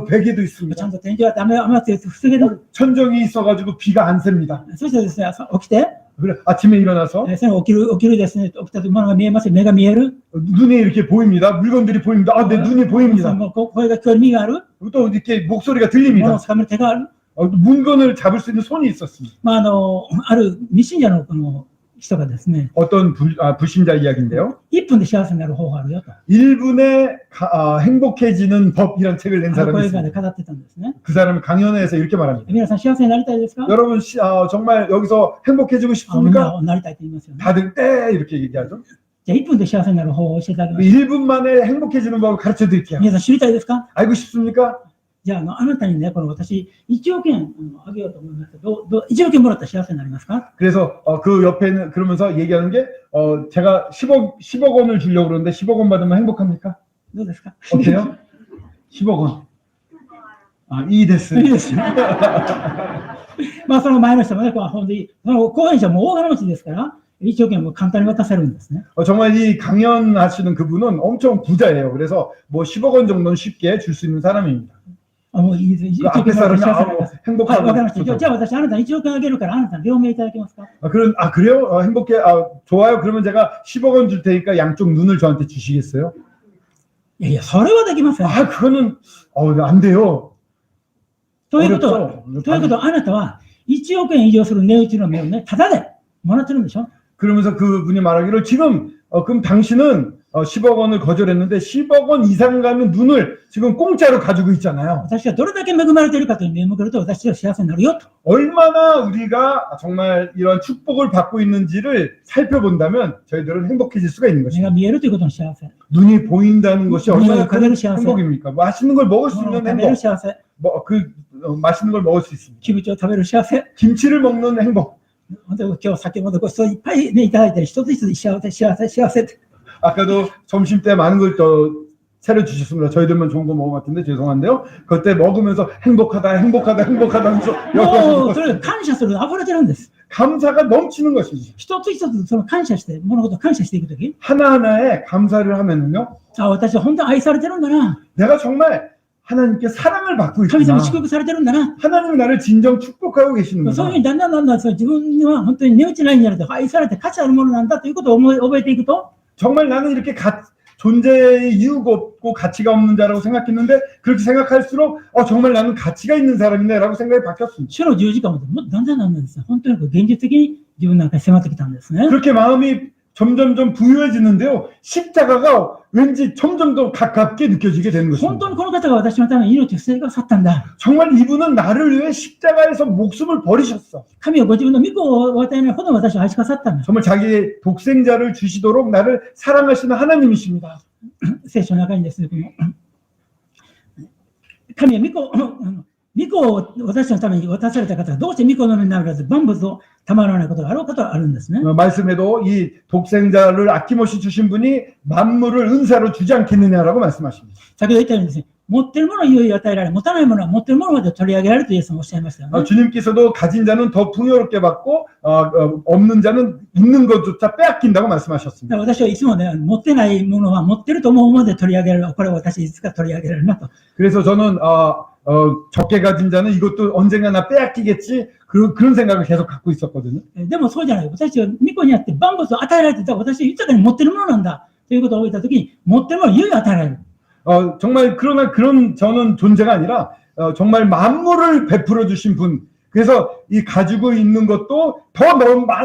베개도 ちゃ 있습니다. んと天井は雨って防げる。 천정이 있어가지고 비가 안 셉니다. そしてですね、朝起きて、 그래, 아침에 일어나서 その起きるですね、起きたものが見えます。目が見える。 눈이 이렇게 보입니다. 물건들이 보입니다. 아, 내 눈이 そ 보입니다. の声が聞こえる耳がある。 또 이렇게 목소리가 物を 들립니다. 掴む手がある。 물건을 잡을 수 있는 손이 있었습니다. ある未信者のこの人がですね、 어떤 불신자 이야기인데요. 1分で幸せになる方法あるよと。 1분에 행복해지는 법이란 책을 낸 ある 사람이 声がで 있습니다. 語ってたんですね。 그 사람은 강연회에서 이렇게 말합니다. 皆さん幸せになりたいですか？ 여러분 정말 여기서 행복해지고 みん 싶습니까? ななりたいと言いますよね。 다들 네 이렇게 얘기하죠. じゃあ1分で幸せになる方法を教えてあげます。 1분 만에 행복해지는 법을 가르쳐 드릴게요. 皆さん知りたいですか？ 알고 싶습니까? じゃあ、あなたにね、この私、1億円あげようと思いますけど、1億円もらったら幸せになりますか？ 그래서 그 옆에는 그러면서 얘기하는 게 제가 10억 원을 주려고 그러는데 10억 원 받으면 행복합니까? どうですか？ 어때요? 10억 원. 이 いい 데스. ですよ。その前の人もね、本当に、その講演者も大金持ちですから、1億円も簡単に渡せるんですね。 정말 이 강연하시는 그분은 엄청 부자예요. 그래서 뭐 10억 원 정도는 쉽게 줄 수 있는 사람입니다. もういいです。그 1億 앞에 円もらった 사람이 ら幸せになります。はい、わかりました。 행복하고 じゃあ私、あなたに1億円あげるから、あなた両名いただけますか？ 그래요? 행복해. 좋아요. 그러면 제가 10억 원 줄 테니까 양쪽 눈을 저한테 주시겠어요? いやいや、それはできません。 그거는 안 돼요. ということは、あなたは1億円以上する値打ちの目をね、ただでもらってるんでしょ？ 그러면서 그분이 말하기를 지금 그럼 당신은 10억 원을 거절했는데 10억 원 이상 가는 눈을 지금 공짜로 가지고 있잖아요. 私はどれだけ恵まれているかという目を向けると、私は幸せになるよと。 얼마나 우리가 정말 이런 축복을 받고 있는지를 살펴본다면 저희들은 행복해질 수가 있는 目が 것입니다. 見えるということの幸せ。 눈이 보인다는 것이 얼마나 큰 눈을 가지고 행복입니까? 맛있는 걸 먹을 수 物を 있는 食べる 행복, 幸せ。 맛있는 걸 먹을 수 있습니다. キムチを食べる幸せ。 김치를 먹는 행복. 本当に今日先ほどごちそういっぱいね、いただいて、一つ一つ幸せ、幸せ、幸せって。 아까도 점심 때 많은 걸 차려 주셨습니다. 저희들만 좋은 거 먹은 것 같은데 죄송한데요. 그때 먹으면서 행복하다 하면서 もう、それ感謝する、溢れてるんです。 감사가 넘치는 것이죠. 一つ一つその感謝して、物事を感謝していくとき、 하나하나에 감사를 하면은요. 私は本当に愛されてるんだな。 내가 정말 하나님께 사랑을 받고 神様 있구나. に祝福されてるんだな。 하나님이 나를 진정 축복하고 そういうふう 계시는구나. にだんだん自分には本当に値打ちないんじゃなくて、愛されて価値あるものなんだということを覚えていくと、 정말 나는 이렇게 존재의 이유가 없고 가치가 없는 자라고 생각했는데 그렇게 생각할수록 정말 나는 가치가 있는 사람이네라고 생각이 바뀌었습니다. 主の十字架もだんだんですね、本当に現実的に自分なんかに迫ってきたんですね。 그렇게 마음이 점점 부유해지는데요. 십자가가 왠지 점점 더 가깝게 느껴지게 되는 本当 것입니다. にこの方が私のために命を捨ててくださったんだ。 정말 이분은 나를 위해 십자가에서 목숨을 버리셨어. 神はご自分の御子をお与えないほど私を愛しくださったんだ。 정말 자기의 독생자를 주시도록 나를 사랑하시는 하나님이십니다. 聖書の中にですね、神は御子を私のために渡された方がどうして御子のみにならず万物をたまらないことがあろうかとあるんですね。 말씀에도 이 독생자를 아낌없이 주신 분이 만물을 은사로 주지 않겠느냐라고 말씀하십니다. 先ほど言ったようにですね、持っているものを優位に与えられ、持たないものは持っているものまで取り上げられるとイエス様おっしゃいましたよね。 주님께서도 가진 자는 더 풍요롭게 받고 없는 자는 있는 것조차 빼앗긴다고 말씀하셨습니다. 私はいつもね、持ってないものは持ってると思うまで取り上げられる。これは私いつか取り上げられるなと。 그래서 저는 적게 가진 자는 이것도 언젠가 나 빼앗기겠지 그런 생각을 계속 갖고 있었거든요. でもそうじゃない。私は御子にあって万物を与えられてた私は豊かに持っているものなんだということを覚えたときに、持っているものを優位に与えられる。 정말 그러나 그런 저는 존재가 아니라 정말 만물을 베풀어 주신 분. 그래서 이 가지고 있는 것도 더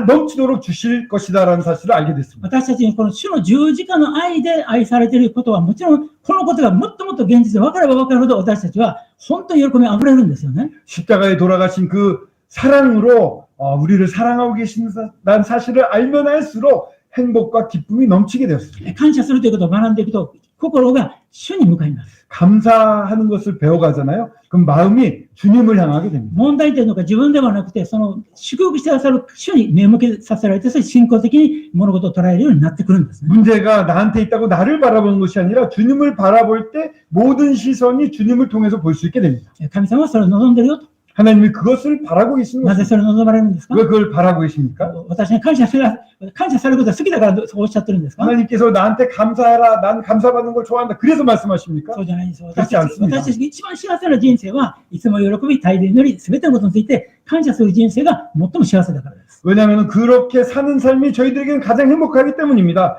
넘치도록 주실 것이다라는 사실을 알게 됐습니다. 私たちにこの主の十字架の愛で愛されていることはもちろんこのことがもっともっと現実で分かれば分かるほど私たちは本当に喜びあふれるんですよね。 십자가에 돌아가신 그 사랑으로 우리를 사랑하고 계신다는 사실을 알면 할수록 행복과 기쁨이 넘치게 되었습니다. 感謝するということを学んでいくと心が主に向かいます。 감사하는 것을 배워가잖아요. 그럼 마음이 주님을 향하게 됩니다. 問題点とか自分ではなくてその祝福してくださる主に目向けさせられてそれ信仰的に物事を捉えるようになってくるんですね。 문제가 나한테 있다고 나를 바라보는 것이 아니라 주님을 바라볼 때 모든 시선이 주님을 통해서 볼 수 있게 됩니다. 神様はそれを望んでるよと。 하나님이 그것을 바라고 계시는 なぜ 것입니다. それを望まれるんですか？ 왜 그걸 바라고 계십니까? 私に感謝されることが好きだからそうおっしゃってるんですか？ 하나님께서 나한테 감사해라, 난 감사받는 걸 좋아한다. 그래서 말씀하십니까? そうじゃないんですよ。そうじゃないです私たちが一番幸せな人生はいつも喜び、大礼のり、すべてのことについて感謝する人生が最も幸せだからです。 왜냐하면 그렇게 사는 삶이 저희들에게는 가장 행복하기 때문입니다.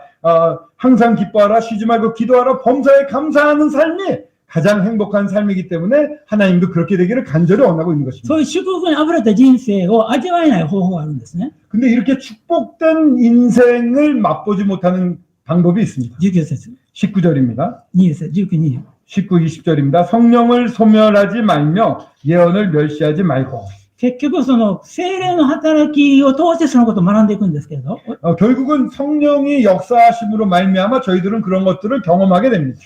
항상 기뻐하라, 쉬지 말고 기도하라, 범사에 감사하는 삶이 가장 행복한 삶이기 때문에 하나님도 그렇게 되기를 간절히 원하고 있는 것입니다. そういう祝福に溢れた人生を味わえない方法があるんですね。 근데 이렇게 축복된 인생을 맛보지 못하는 방법이 있습니다. 19節、 19절입니다. 20節、19、20。 19, 20절입니다. 성령을 소멸하지 말며 예언을 멸시하지 말고. 結局、その聖霊の働きを通してそのことを学んでいくんですけれど、 결국은 성령이 역사하심으로 말미암아 저희들은 그런 것들을 경험하게 됩니다.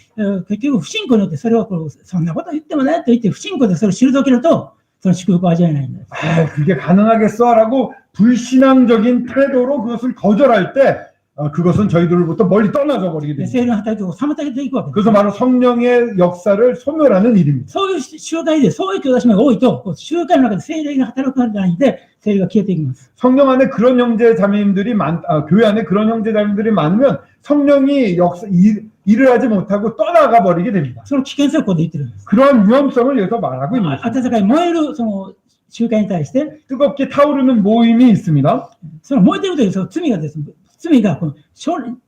結局、不信仰によってそれをそんなこと言ってもねと言って、不信仰でそれを退けると、その祝福を味わえないんです。 그게 가능하겠어라고 불신앙적인 태도로 그것을 거절할 때 그것은 저희들로부터 멀리 떠나져 버리게 で 됩니다. 聖霊の働きを妨げていくわけです。 그래서 바로 성령의 역사를 소멸하는 일입니다. そういう集会で、そういう教出しが多いと、集会の中で聖霊が働くわけじゃないんで、聖霊が消えていきます。 성령 안에 그런 형제 자매님들이 교회 안에 그런 형제 자매님들이 많으면 성령이 일을 하지 못하고 떠나가 버리게 됩니다. その危険性をここで言ってるんです。 그러한 위험성을 여기서 말하고 있는 것입니다. 温かい燃えるその集会に対して、 뜨겁게 타오르는 모임이 있습니다. その燃えているというその罪がですね、罪がこの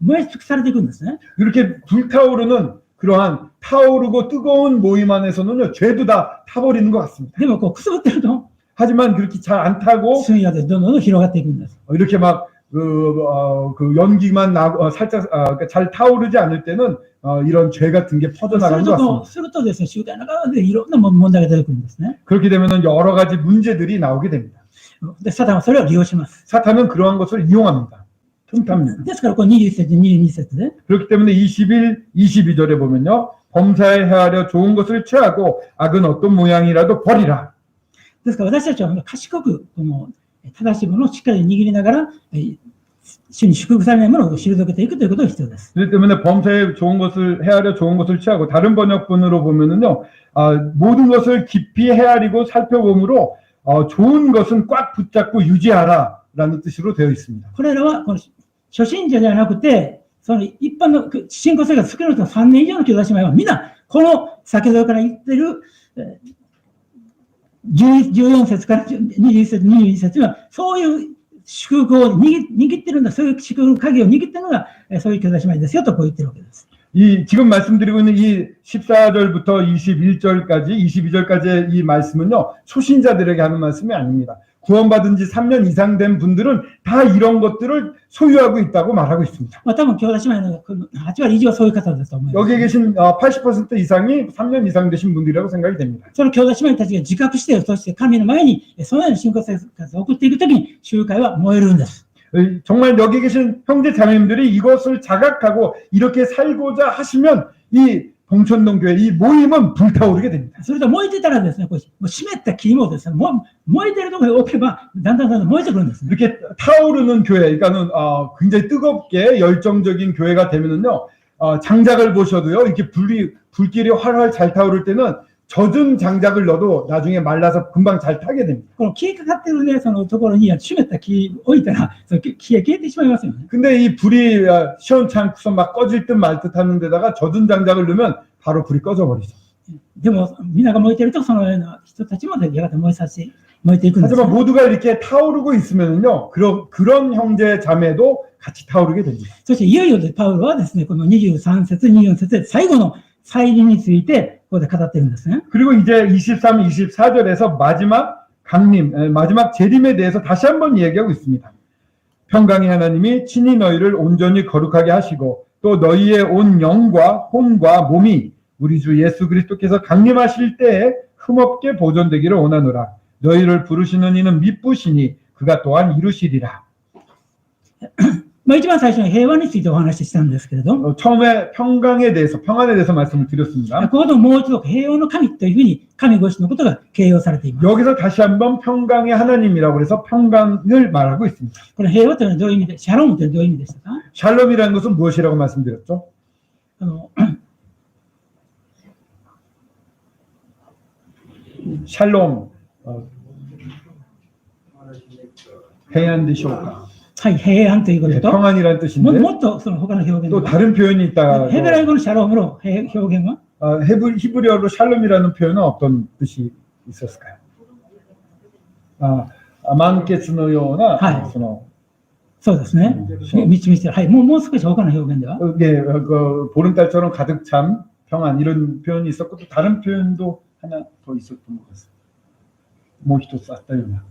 燃え尽くされていくんですね。 이렇게 불타오르는 그러한 타오르고 뜨거운 모임 안에서는요, 죄도 다 타버리는 것 같습니다. でもこうくすぶってると 하지만 그렇게 잘 안 타고 罪がですねどんどん広がっていくんです。 이렇게 막 그 연기만 나고 살짝 그러니까 잘 타오르지 않을 때는 이런 죄 같은 게 す 퍼져나가는 る 것 と 같습니다. するとですね、集会の中でいろんな問題が出てくるんですね。 그렇게 되면은 여러 가지 문제들이 나오게 됩니다. で、サタンはそれを利用します。 사탄은 그러한 것을 이용합니다. 틈탑니다. ですからこう21節、22節で、 그렇기 때문에 21, 22절에 보면요, 범사에 헤아려 좋은 것을 취하고 악은 어떤 모양이라도 버리라. ですから私たちは賢くこの正しいものをしっかり握りながら、主に祝福されないものを退けていくということが必要です。 그렇기 때문에 범사에 좋은 것을 헤아려 좋은 것을 취하고 다른 번역본으로 보면은요, 모든 것을 깊이 헤아리고 살펴봄으로 좋은 것은 꽉 붙잡고 유지하라라는 뜻으로 되어 있습니다. これらはこの初心者じゃなくて、その一般の信仰生活少なくとも3年以上の兄弟姉妹はみんなこの先ほどから言っている14節から21節、22節はそういう祝福を握ってるんだ、そういう祝福の鍵を握ってるのがそういう兄弟姉妹ですよとこう言ってるわけです。 지금 말씀드리고 있는 이 14절부터 21절까지, 22절까지의 이 말씀은요, 초신자들에게 하는 말씀이 아닙니다. 구원받은 지 3년 이상 된 분들은 다 이런 것들을 소유하고 있다고 말하고 있습니다. 多分兄弟姉妹の8割以上はそういう方だと思います。 여기에 계신 80% 이상이 3년 이상 되신 분들이라고 생각이 됩니다. その兄弟姉妹たちが自覚して、そして神の前にそのような信仰生活を送っていくときに集会は燃えるんです。 정말 여기 계신 형제 자매님들이 이것을 자각하고 이렇게 살고자 하시면 이 봉천동 교회 이 모임은 불타오르게 됩니다. それと燃えてたらですね、こうもう湿った木もですね、燃えてるところに置けばだんだん燃えてくるんですね。 이렇게 타오르는 교회, 그러니까는 굉장히 뜨겁게 열정적인 교회가 되면은요, 장작을 보셔도요, 이렇게 불길이 활활 잘 타오를 때는 젖은 장작을 넣어도 나중에 말라서 금방 잘 타게 됩니다. この木かかってるね、そのところに湿った木置いたら、その木が消えてしまいますよね。 근데 이 불이 시원찮고서 막 꺼질 듯 말 듯 하는 데다가 젖은 장작을 넣으면 바로 불이 꺼져 버리죠. でも、皆が燃えてると、そのような人たちもやがて燃えていくんです、 하지만 모두가 이렇게 타오르고 있으면은요, 그런 형제 자매도 같이 타오르게 됩니다. そしていよいよでパウロはですね、この23節、24節で最後の再臨についてここで語ってるんですね。 그리고 이제 23, 24절에서 마지막 재림에 대해서 다시 한번 이야기하고 있습니다. 평강의 하나님이 친히 너희를 온전히 거룩하게 하시고 또 너희의 온 영과 혼과 몸이 우리 주 예수 그리스도께서 강림하실 때에 흠없게 보존되기를 원하노라. 너희를 부르시는 이는 미쁘시니 그가 또한 이루시리라. 一番最初に平和についてお話ししたんですけれど、 처음에 평강에 대해서, 평안에 대해서 말씀을 드렸습니다. ここでもう一度平和の神というふうに神ご自身のことが形容されています。 여기서 다시 한번 평강의 하나님이라고 해서 평강을 말하고 있습니다. これ平和というのはどういう意味で、シャロームというのはどういう意味でしたか？ 샬롬이라는 것은 무엇이라고 말씀드렸죠? 샬롬, 해안でしょうか。はい、平安ということと、 평안이라는 も 뜻인데 もっとその他の表現 또 では 다른 표현이 있다. ヘブライ語のシャロームの表現は 히브리어로 샬롬이라는 표현은 어떤 뜻이 있었을까요? 만켓의ような はい。 そのそうですね。満ち満ちてる。はい。もう少し他の表現では 예, 그 보름달처럼 가득 찬 평안 이런 표현이 있었고 또 다른 표현도 하나 더 있었던 것 같습니다. 뭐一つあったような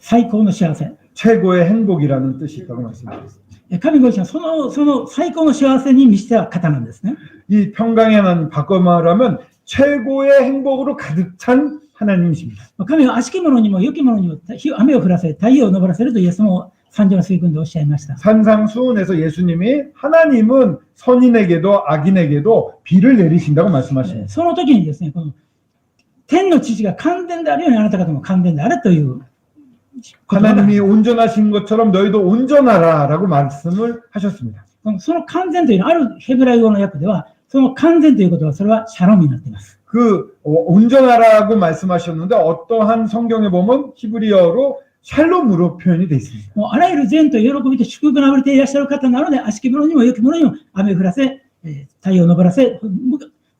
最高の幸せ。 최고의 행복이라는 뜻이 있다고 말씀드렸습니다. 神ご自身はその最高の幸せに満ちた方なんですね。 이 평강의 하나님 바꿔 말하면 최고의 행복으로 가득 찬 하나님이십니다. 神は悪しき者にも良き者にも雨を降らせ、太陽を昇らせるとイエスも三条の水軍でおっしゃいました。 산상수훈에서 예수님이 하나님은 선인에게도 악인에게도 비를 내리신다고 말씀하십니다. その時にですね、この天の父が完全であるようにあなた方も完全であれということが 하나님이 온전하신 것처럼 너희도 온전하라라고 말씀을 하셨습니다. その完全というのはあるヘブライ語の訳では、その完全ということはそれはシャロムになっています。 그 온전하라고 말씀하셨는데 어떠한 성경에 보면 히브리어로 샬롬으로 표현이 되어 있습니다. もうあらゆる善と喜びと祝福があふれていらっしゃる方なので、悪しき者にも良き者にも雨を降らせ、太陽を昇らせ、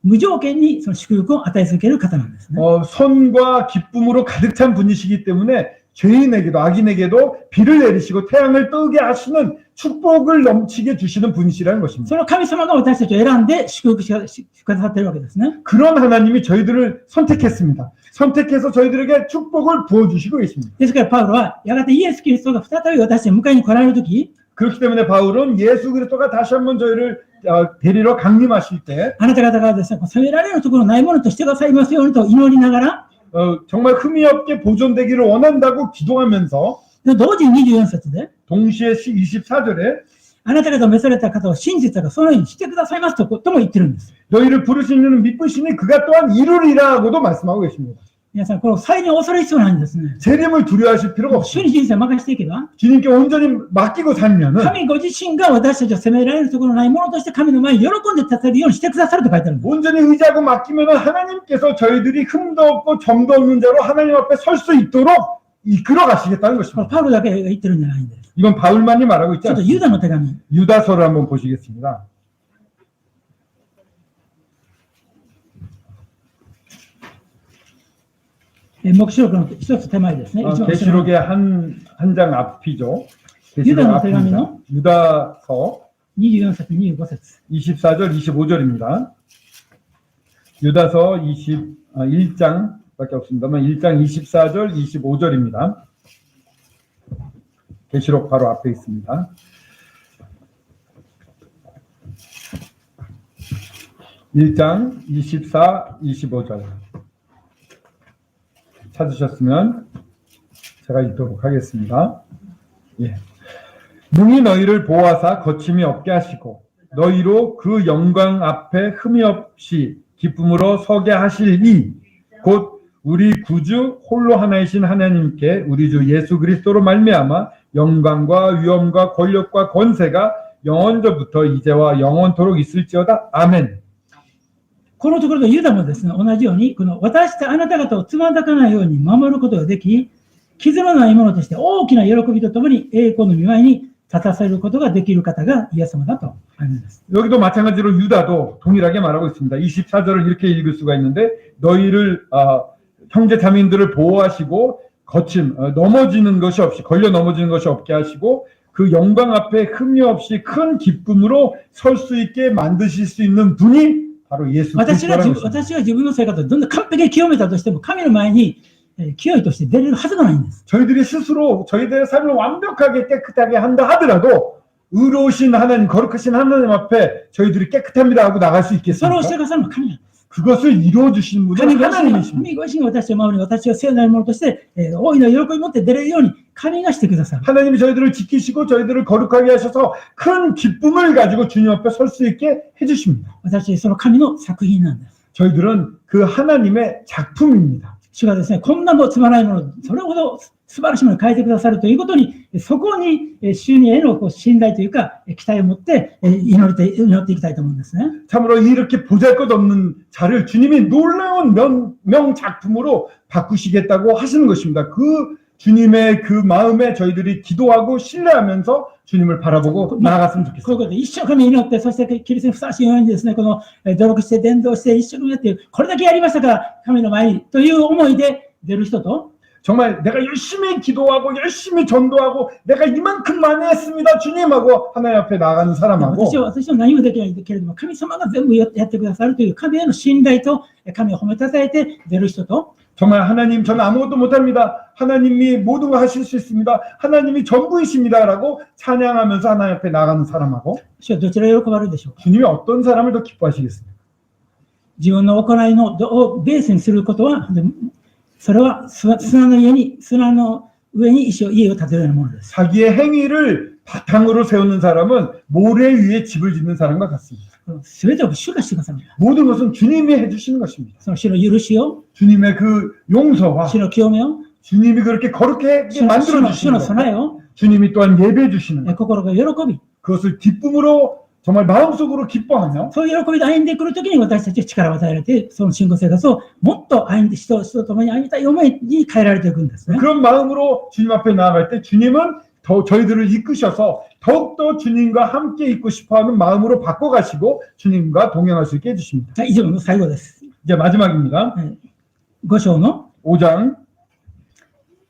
無条件にその祝福を与え続ける方なんですね。 선과 기쁨으로 가득 찬 분이시기 때문에 죄인에게도 악인에게도 비를 내리시고 태양을 뜨게 하시는 축복을 넘치게 주시는 분이시라는 것입니다. その神様が私たちを選んで祝福してくださっているわけですね。 그런 하나님이 저희들을 선택했습니다. 선택해서 저희들에게 축복을 부어주시고 계십니다. ですからパウロはやがてイエス・キリストが再び私たちを迎えに来られるとき、 그렇기 때문에 바울은 예수 그리스도가 다시 한번 저희를 데리러 강림하실 때 あなた方がですね、責められるところないものとしてくださいますようにと祈りながら、 정말 흠이 없게 보존되기를 원한다고 기도하면서 同時に24節で、 동시에 24절에 あなた方を召された方を信じたがそのようにしてくださいますとも言ってるんです。 너희를 부르시는 믿으시니 그가 또한 이루리라고도 말씀하고 계십니다. 皆さん、この祭に恐れ必要ないんですね。 재림을 두려워하실 필요가 主 없습니다. に人生を任せていけば、 주님께 온전히 맡기고 살면은 神ご自身が私たちを責められるところないものとして神の前に喜んで立てるようにしてくださると書いてあるんです。 온전히 의지하고 맡기면은 하나님께서 저희들이 흠도 없고 점도 없는 자로 하나님 앞에 설 수 있도록 이끌어 가시겠다는 これ 것입니다. パウロだけが言ってるんじゃないんです。 이건 바울만이 말하고 있지 ちょっとユ 않습니다. ダの手紙、 유다서를 한번 보시겠습니다. 黙示録の一つ手前ですね。一番後ろ 계시록의 한 장 앞이죠. 유다手紙の 유다서 24節、25節。 24절, 25절입니다. 유다서 1장밖에 없습니다만 1장 24절, 25절입니다. 계시록 바로 앞에 있습니다. (1장) 24, 25절 찾으셨으면 제가 읽도록 하겠습니다. 예. 능히 너희를 보호하사 거침이 없게 하시고 너희로 그 영광 앞에 흠이 없이 기쁨으로 서게 하시리니 곧 우리 구주 홀로 하나이신 하나님께 우리 주 예수 그리스도로 말미암아 영광과 위엄과 권력과 권세가 영원전부터 이제와 영원토록 있을지어다. 아멘. このところでユダもですね、同じように、この私とあなた方をつまずかないように守ることができ、傷のないものとして大きな喜びとともに栄光の御前に立たせることができる方がイエス様だとあるんです。 여기도 마찬가지로 유다도 동일하게 말하고 있습니다. 24절을 이렇게 읽을 수가 있는데 너희를 형제 자매인들을 보호하시고 거침 넘어지는 것이 없이 걸려 넘어지는 것이 없게 하시고 그 영광 앞에 흠이 없이 큰 기쁨으로 설 수 있게 만드실 수 있는 분이 바로 예수 私が 그리스도라는 것입니다. 私が自分の生活をどんどん完璧に清めたとしても神の前に清いとして出れるはずがないんです。 저희들이 스스로 저희들의 삶을 완벽하게 깨끗하게 한다 하더라도 의로우신 하나님, 거룩하신 하나님 앞에 저희들이 깨끗합니다 하고 나갈 수 それを 있겠습니까? してくださるのは神なんです。 그것을 이루어주시는 분은 神ご自身が 하나님이십니다. 神ご自身が私を守り、私を聖なるものとして、大いな喜びを持って出れるように神がしてくださる。 하나님이 저희들을 지키시고 저희들을 거룩하게 하셔서 큰 기쁨을 가지고 주님 앞에 설 수 있게 해주십니다. 私、その神の作品なんです。 저희들은 그 하나님의 작품입니다. 主がですね、こんなもつまらないもの、それほど素晴らしいものを変えてくださるということに、そこに主にへのこう信頼というか、期待を持って祈っていきたいと思うんですね。 참으로 이렇게 보잘것없는 자를 주님이 놀라운 명작품으로 바꾸시겠다고 하시는 것입니다. 그 주님의 그 마음에 저희들이 기도하고 신뢰하면서 주님을 바라보고 나아갔으면 こういう 좋겠습니다. ことで一生懸命祈って、そしてキリストにふさわしいようにですね、この努力して伝道して一生懸命やって、これだけやりましたから神の前にという思いで出る人と、 정말 내가 열심히 기도하고 열심히 전도하고 내가 이만큼 많이 했습니다 주님 하고 하나님 앞에 나가는 사람하고 私は何もできないけれども、神様が全部やってくださるという神への信頼と、神を褒めたたえて出る人と、 정말 하나님 저는 아무것도 못합니다. 하나님이 모든 걸 하실 수 있습니다. 하나님이 전부이십니다 라고 찬양하면서 하나님 앞에 나가는 사람하고 主はどちらを喜ばれるでしょうか。 주님이 어떤 사람을 더 기뻐하시겠습니까? 自分の行いのをベースにすることは、それは砂の上に家を建てるようなものです。 자기의 행위를 바탕으로 세우는 사람은 모래 위에 집을 짓는 사람과 같습니다. すべてを主がしてくださるんだ。 모든 것은 주님이 해주시는 것입니다. その主の許しを、 주님의 그 용서와 主の清めを、 주님이 그렇게 거룩하게 主の 만들어주시는 것, 備えを、 주님이 또한 예배해주시는 것, 心が喜び、 그것을 기쁨으로 정말 마음속으로 기뻐하며 そういう喜びで歩んでくるときに私たちは力を与えられて、その信仰生活をもっと人と共に歩みたい思いに変えられていくんですね。 그런 마음으로 주님 앞에 나아갈 때 주님은 더 저희들을 이끄셔서 더욱더 주님과 함께 있고 싶어하는 마음으로 바꿔가시고 주님과 동행할 수 있게 해주십니다. 以上の最後です。 이제 마지막입니다. 5章の 5장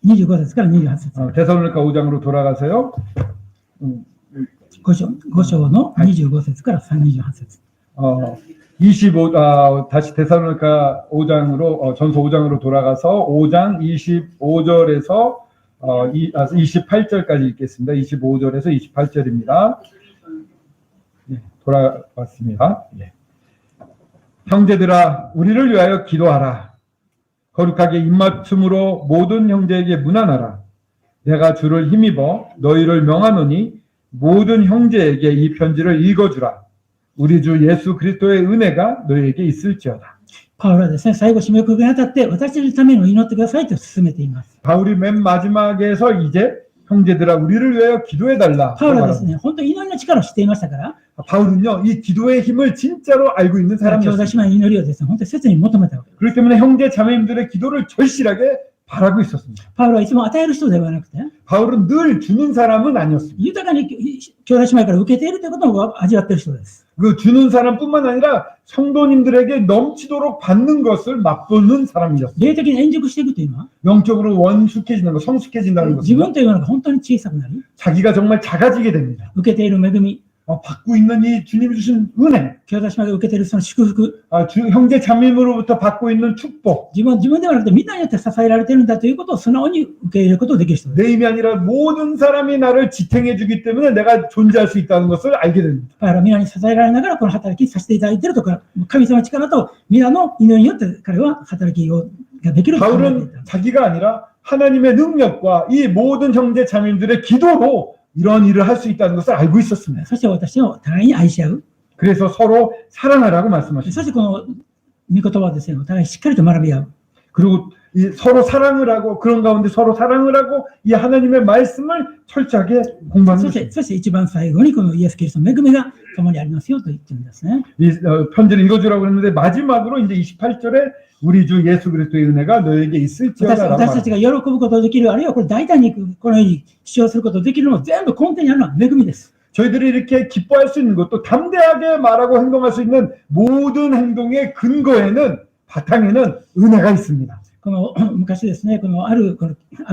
25節から28節。 데살로니가 5장으로 돌아가세요. 5章の25節から28節。 다시 데살로니가 5장으로 전서 5장으로 돌아가서 5장 25절에서 28절까지 읽겠습니다. 25절에서 28절입니다. 네, 돌아왔습니다. 네. 형제들아 우리를 위하여 기도하라. 거룩하게 입맞춤으로 모든 형제에게 문안하라. 내가 주를 힘입어 너희를 명하노니 모든 형제에게 이 편지를 읽어주라. 우리 주 예수 그리스도의 은혜가 너희에게 있을지어다. パウロはですね、最後締めくくりにあたって、私たちのために祈ってくださいと進めています。 바울이 맨 마지막에서 이제 형제들아 우리를 위하여 기도해달라. パウロはですね、本当に祈りの力を知っていましたから、 바울은요 이 기도의 힘을 진짜로 알고 있는 兄弟 사람이었습니다. 姉妹の祈りをですね、本当に切に求めたわけです。 그렇기 때문에 형제 자매님들의 기도를 절실하게 바라고 있었습니다. パウロはいつも与える人ではなくて、 바울은 늘 주는 사람은 아니었습니다. 豊かに兄弟姉妹から受けているということを味わっている人です。 그 주는 사람뿐만 아니라 성도님들에게 넘치도록 받는 것을 맛보는 사람이었습니다. 霊的に円熟していくというのは、 영적으로 원숙해지는 것, 성숙해진다는 自 것은 分というのが本当に小さくなり、 자기가 정말 작아지게 됩니다. 受けている恵み、 받고 있는 이 주님이 주신 은혜, 兄弟姉妹が受けているその祝福、 형제 자매님으로부터 받고 있는 축복, 自分ではなくてみんなによって支えられているんだということを素直に受け入れることができる人です。 내 힘이 아니라 모든 사람이 나를 지탱해 주기 때문에 내가 존재할 수 있다는 것을 알게 됩니다. パウロは皆に支えられながらこの働きさせていただいているとか、神様の力と皆の祈りによって彼は働きができると考えてい 바울은 た。 자기가 아니라 하나님의 능력과 이 모든 형제 자매님들의 기도로 이런 일을 할 수 있다는 것을 알고 있었습니다. そして私を互いに愛し合う。 그래서 서로 사랑하라고 そ 말씀하십니다. してこの御言葉はですね、お互いしっかりと学び合う。 그리고 서로 사랑을 하고 그런 가운데 서로 사랑을 하고 이 하나님의 말씀을 철저하게 공부하는 そして 것입니다. 一番最後にこのイエス・キリストの恵みが共にありますよと言ってるんですね。 이 편지를 읽어주라고 했는데 마지막으로 이제 28절에 우리 주 예수 그리스도의 은혜가 너에게 있을지어다라고 私たちが喜ぶことができる、あるいはこれ大胆にこのように主張することができるのも全部根底にあるのは恵みです。 저희들이 이렇게 기뻐할 수 있는 것도 담대하게 말하고 행동할 수 있는 모든 행동의 근거에는 바탕에는 은혜가 있습니다. この昔ですね、このア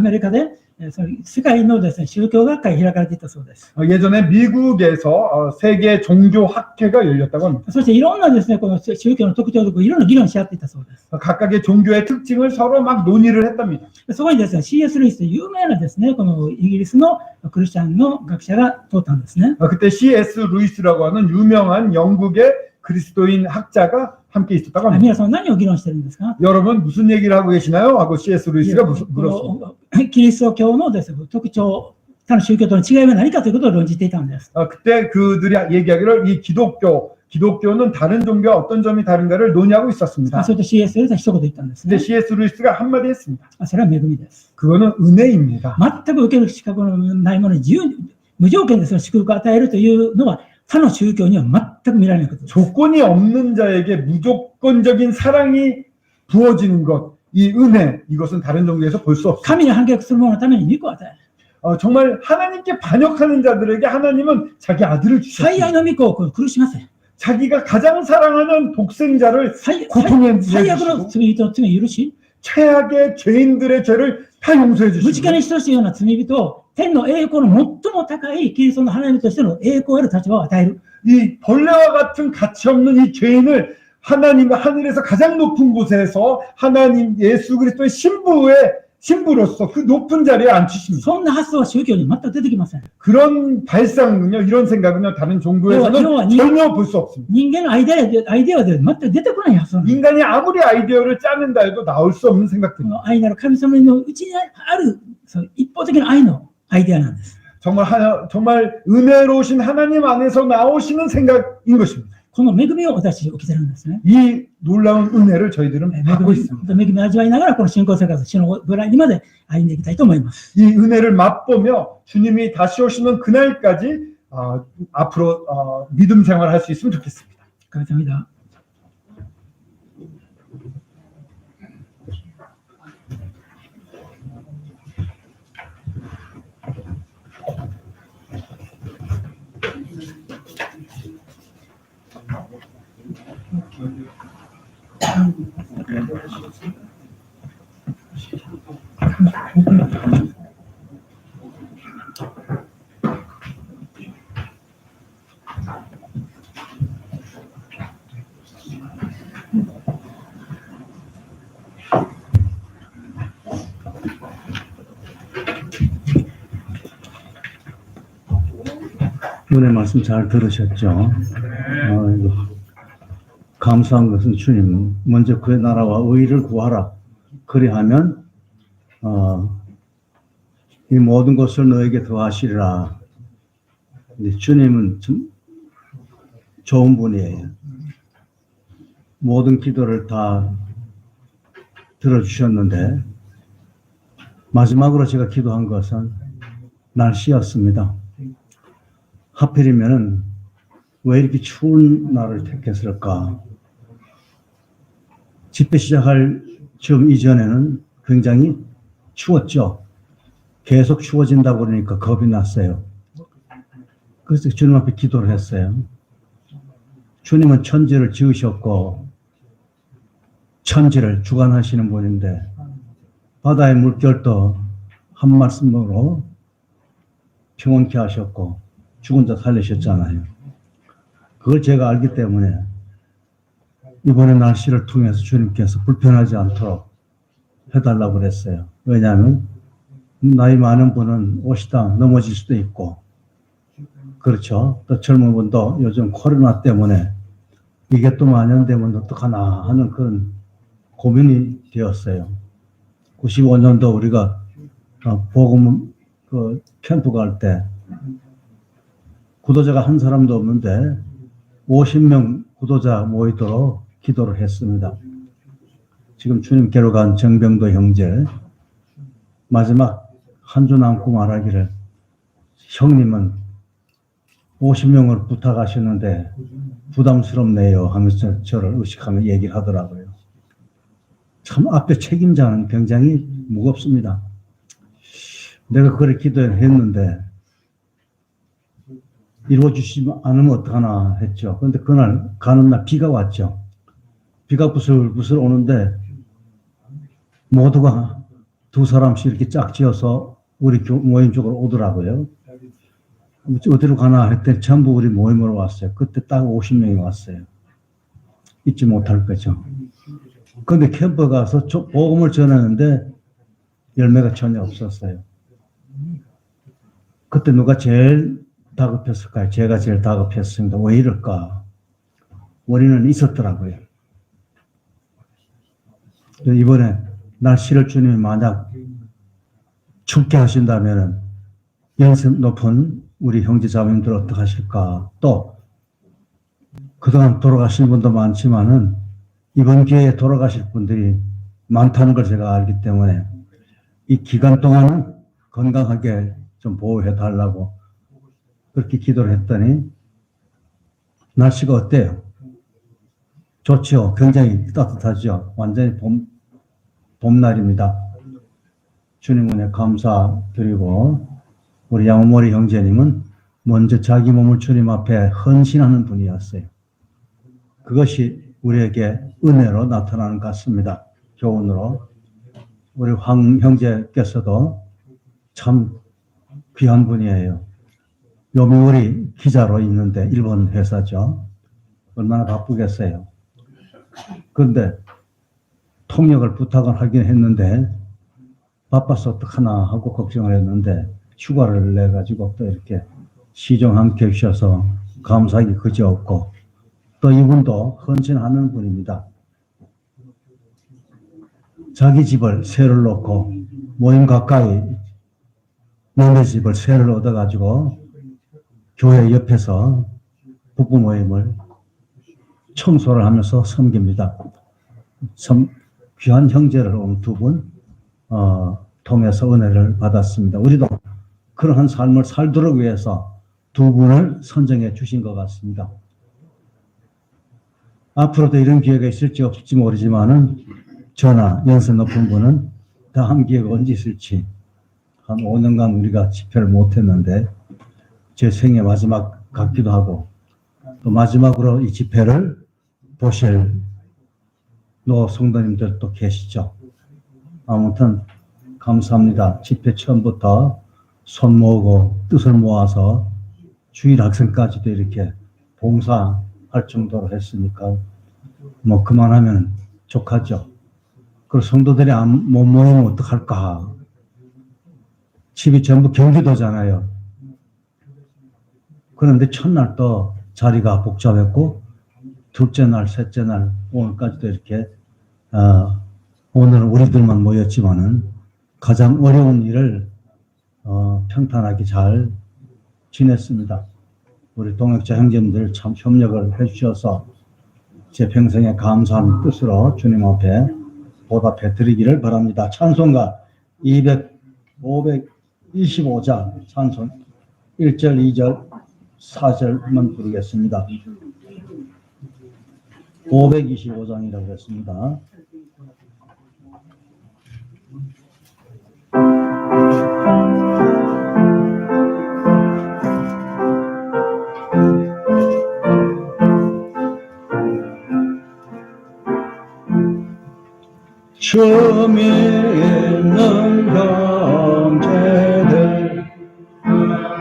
メリカでその世界のですね、宗教学会が開かれていたそうです。 예전에 미국에서 세계 종교학회가 열렸다고 합니다. そしていろんなですね、この宗教の特徴といろんな議論し合っていたそうです。 각각의 종교의 특징을 서로 막 논의를 했답니다. そこにですね、C.S. ルイスという有名なですね、このイギリスのクリスチャンの学者が通ったんですね。 그때 C.S. 루이스라고 하는 유명한 영국의 그리스도인 학자가 함께 있었다고 합니다. 皆さん何を議論してるんですか？ 여러분 무슨 얘기를 하고 계시나요? 하고 C.S. 루이스가 물었습니다. キリスト教のですね、特徴、他の宗教との違いは何かということを論じていたんです。 그때 그들이 얘기하기를 이 기독교 기독교는 다른 종교와 어떤 점이 다른가를 논의하고 あ 있었습니다. それと CS で一言言ったんです 근데 ね。 C.S. 루이스가 한마디 했습니다. それは恵みです。 그거는 은혜입니다. 全く受ける資格のないものに無条件でその祝福を与えるというのは、他の宗教には全く見られないことです。 조건이 없는 자에게 무조건적인 사랑이 부어지는 것, 이 은혜, 이것은 다른 종교에서 볼 수 없습니다. 神に反逆する者のために御子を与える。 정말 하나님께 반역하는 자들에게 하나님은 자기 아들을 最愛 주셨습니다. の御子を苦しませ、 자기가 가장 사랑하는 독생자를 最 고통에 最悪の 내주시고 罪人の罪を許し、 최악의 죄인들의 죄를 다 용서해 無知化 주시고 に等しいような罪人を天の栄光の最も高いキリストの花嫁としての栄光ある立場を与える。 이 벌레와 같은 가치 없는 이 죄인을 하나님 하늘에서 가장 높은 곳에서 하나님 예수 그리스도의 신부로서 그 높은 자리에 앉히십니다. そんな発想は宗教に全く出てきません。 그런 발상은요, 이런 생각은요, 다른 종교에서는 요와 전혀 볼 수 없습니다. 人間のアイデアで全く出てこない発想なんです。 인간이 아무리 아이디어를 짜낸다 해도 나올 수 없는 こ 생각들입니다. の愛なる神様のうちにあるそう一方的な愛のアイデアなんです。 정말 은혜로우신 하나님 안에서 나오시는 생각인 것입니다. この恵みを私たちに起きてるんですね。 이 놀라운 은혜를 저희들은 받고 있습니다. 恵みを味わいながらこの信仰生活、死のぐらいにまで歩んでいきたいと思います。 이 은혜를 맛보며 주님이 다시 오시는 그날까지 앞으로 믿음 생활할 수 있으면 좋겠습니다. 감사합니다. 은혜 말씀 잘 들으셨죠? 감사한 것은 주님, 먼저 그의 나라와 의를 구하라. 그리하면 이 모든 것을 너에게 더하시리라. 근데 주님은 참 좋은 분이에요. 모든 기도를 다 들어주셨는데 마지막으로 제가 기도한 것은 날씨였습니다. 하필이면 왜 이렇게 추운 날을 택했을까? 집회 시작할 좀 이전에는 굉장히 추웠죠. 계속 추워진다고 그러니까 겁이 났어요. 그래서 주님 앞에 기도를 했어요. 주님은 천지를 지으셨고 천지를 주관하시는 분인데 바다의 물결도 한 말씀으로 평온케 하셨고 죽은 자 살리셨잖아요. 그걸 제가 알기 때문에 이번에 날씨를 통해서 주님께서 불편하지 않도록 해달라고 그랬어요. 왜냐하면 나이 많은 분은 오시다 넘어질 수도 있고 그렇죠. 또 젊은 분도 요즘 코로나 때문에 이게 또 만연되면 어떡하나 하는 그런 고민이 되었어요. 95년도 우리가 복음 캠프 갈 때 구도자가 한 사람도 없는데 50명 구도자 모이도록 기도를 했습니다. 지금 주님께로 간 정병도 형제 마지막 한 주 남고 말하기를 형님은 50명을 부탁하셨는데 부담스럽네요 하면서 저를 의식하며 얘기를 하더라고요. 참 앞에 책임자는 굉장히 무겁습니다. 내가 그걸 기도했는데 이루어주시지 않으면 어떡하나 했죠. 그런데 그날 가는 날 비가 왔죠. 비가 부슬부슬 오는데 모두가 두 사람씩 이렇게 짝지어서 우리 모임 쪽으로 오더라고요. 어디로 가나 했더니 전부 우리 모임으로 왔어요. 그때 딱 50명이 왔어요. 잊지 못할 거죠. 그런데 캠프 가서 복음을 전하는데 열매가 전혀 없었어요. 그때 누가 제일 다급했을까요? 제가 제일 다급했습니다. 왜 이럴까? 원인은 있었더라고요. 이번에 날씨를 주님이 만약 춥게 하신다면 연세 높은 우리 형제 자매님들 어떡하실까? 또 그동안 돌아가신 분도 많지만은 이번 기회에 돌아가실 분들이 많다는 걸 제가 알기 때문에 이 기간 동안은 건강하게 좀 보호해 달라고 그렇게 기도를 했더니 날씨가 어때요? 좋죠. 굉장히 따뜻하죠. 완전히 봄날입니다. 주님 은혜 감사드리고 우리 양호머리 형제님은 먼저 자기 몸을 주님 앞에 헌신하는 분이었어요. 그것이 우리에게 은혜로 나타나는 것 같습니다. 교훈으로. 우리 황 형제께서도 참 귀한 분이에요. 요미우리 기자로 있는데 일본 회사죠. 얼마나 바쁘겠어요. 그런데 통역을 부탁을 하긴 했는데 바빠서 어떡하나 하고 걱정을 했는데 휴가를 내가지고 또 이렇게 시종 함께 해주셔서 감사하기 그지없고 또 이분도 헌신하는 분입니다. 자기 집을 세를 놓고 모임 가까이 남의 집을 세를 얻어가지고 교회 옆에서 부부 모임을 청소를 하면서 섬깁니다. 귀한 형제를 오늘 두 분 통해서 은혜를 받았습니다. 우리도 그러한 삶을 살도록 위해서 두 분을 선정해 주신 것 같습니다. 앞으로도 이런 기회가 있을지 없을지 모르지만은 저나 연세 높은 분은 다음 기회가 언제 있을지 한 5년간 우리가 집회를 못했는데 제 생애 마지막 같기도 하고 또 마지막으로 이 집회를 보실 노 성도님들도 계시죠. 아무튼 감사합니다. 집회 처음부터 손 모으고 뜻을 모아서 주일 학생까지도 이렇게 봉사할 정도로 했으니까 뭐 그만하면 족하죠. 그리고 성도들이 못 모이면 어떡할까. 집이 전부 경기도잖아요. 그런데 첫날 또 자리가 복잡했고 둘째 날, 셋째 날, 오늘까지도 이렇게 오늘은 우리들만 모였지만은 가장 어려운 일을 평탄하게 잘 지냈습니다. 우리 동역자 형제님들 참 협력을 해주셔서 제 평생에 감사한 뜻으로 주님 앞에 보답해 드리기를 바랍니다. 찬송가 525장 찬송 1절, 2절, 4절만 부르겠습니다. 525장이라고 했습니다. 주 믿는 형제들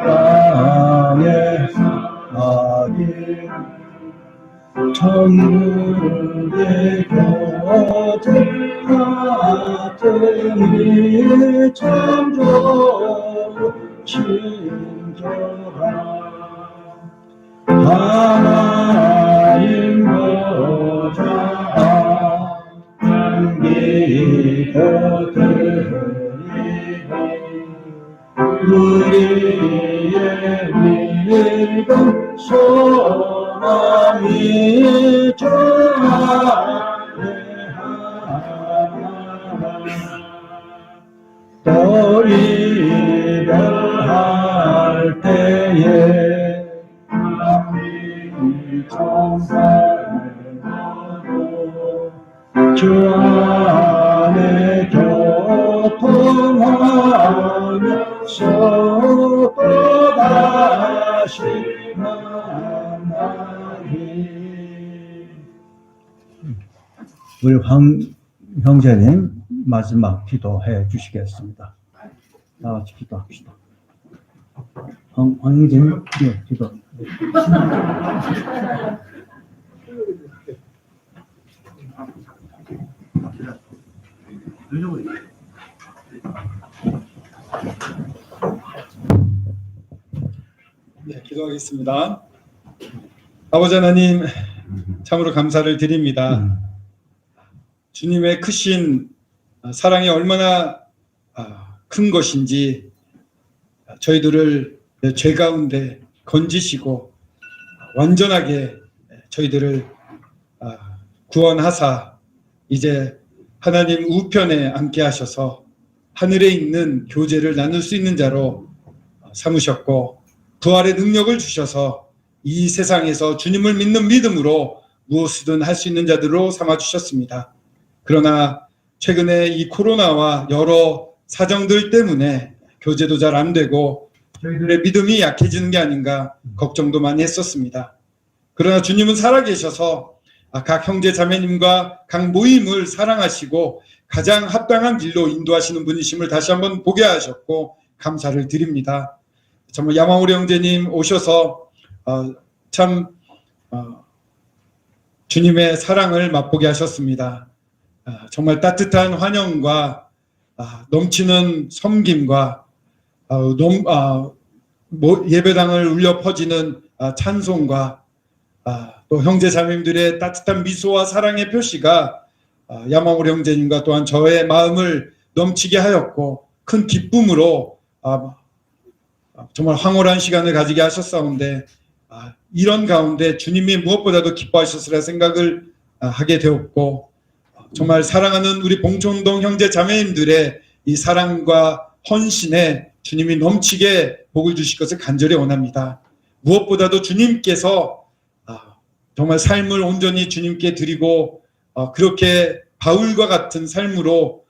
땅에 아기 천국의 곁을 같으니 참 좋고 친절한 하나님 보좌 향기 곁을 우리의 믿음 소망이 주 안에 하나 또 이별할 때에 하나님 정말로 주 안에 교통하면서 또다시 만나리. 우리 황 형제님 마지막 기도해 주시겠습니다. 다 같이 기도합시다. 황 형제님 기도. 네, 기도하겠습니다. 아버지 하나님, 참으로 감사를 드립니다. 주님의 크신 사랑이 얼마나 큰 것인지 저희들을 죄 가운데 건지시고 완전하게 저희들을 구원하사 이제 하나님 우편에 앉게 하셔서 하늘에 있는 교제를 나눌 수 있는 자로 삼으셨고, 부활의 능력을 주셔서 이 세상에서 주님을 믿는 믿음으로 무엇이든 할 수 있는 자들로 삼아주셨습니다. 그러나 최근에 이 코로나와 여러 사정들 때문에 교제도 잘 안 되고 저희들의 믿음이 약해지는 게 아닌가 걱정도 많이 했었습니다. 그러나 주님은 살아계셔서 각 형제 자매님과 각 모임을 사랑하시고 가장 합당한 길로 인도하시는 분이심을 다시 한번 보게 하셨고 감사를 드립니다. 정말 야마우리 형제님 오셔서 참 주님의 사랑을 맛보게 하셨습니다. 정말 따뜻한 환영과 넘치는 섬김과 예배당을 울려 퍼지는 찬송과 또 형제 자매님들의 따뜻한 미소와 사랑의 표시가 야마우리 형제님과 또한 저의 마음을 넘치게 하였고 큰 기쁨으로 정말 황홀한 시간을 가지게 하셨사온데 이런 가운데 주님이 무엇보다도 기뻐하셨으라 생각을 하게 되었고 정말 사랑하는 우리 봉천동 형제 자매님들의 이 사랑과 헌신에 주님이 넘치게 복을 주실 것을 간절히 원합니다. 무엇보다도 주님께서 정말 삶을 온전히 주님께 드리고 그렇게 바울과 같은 삶으로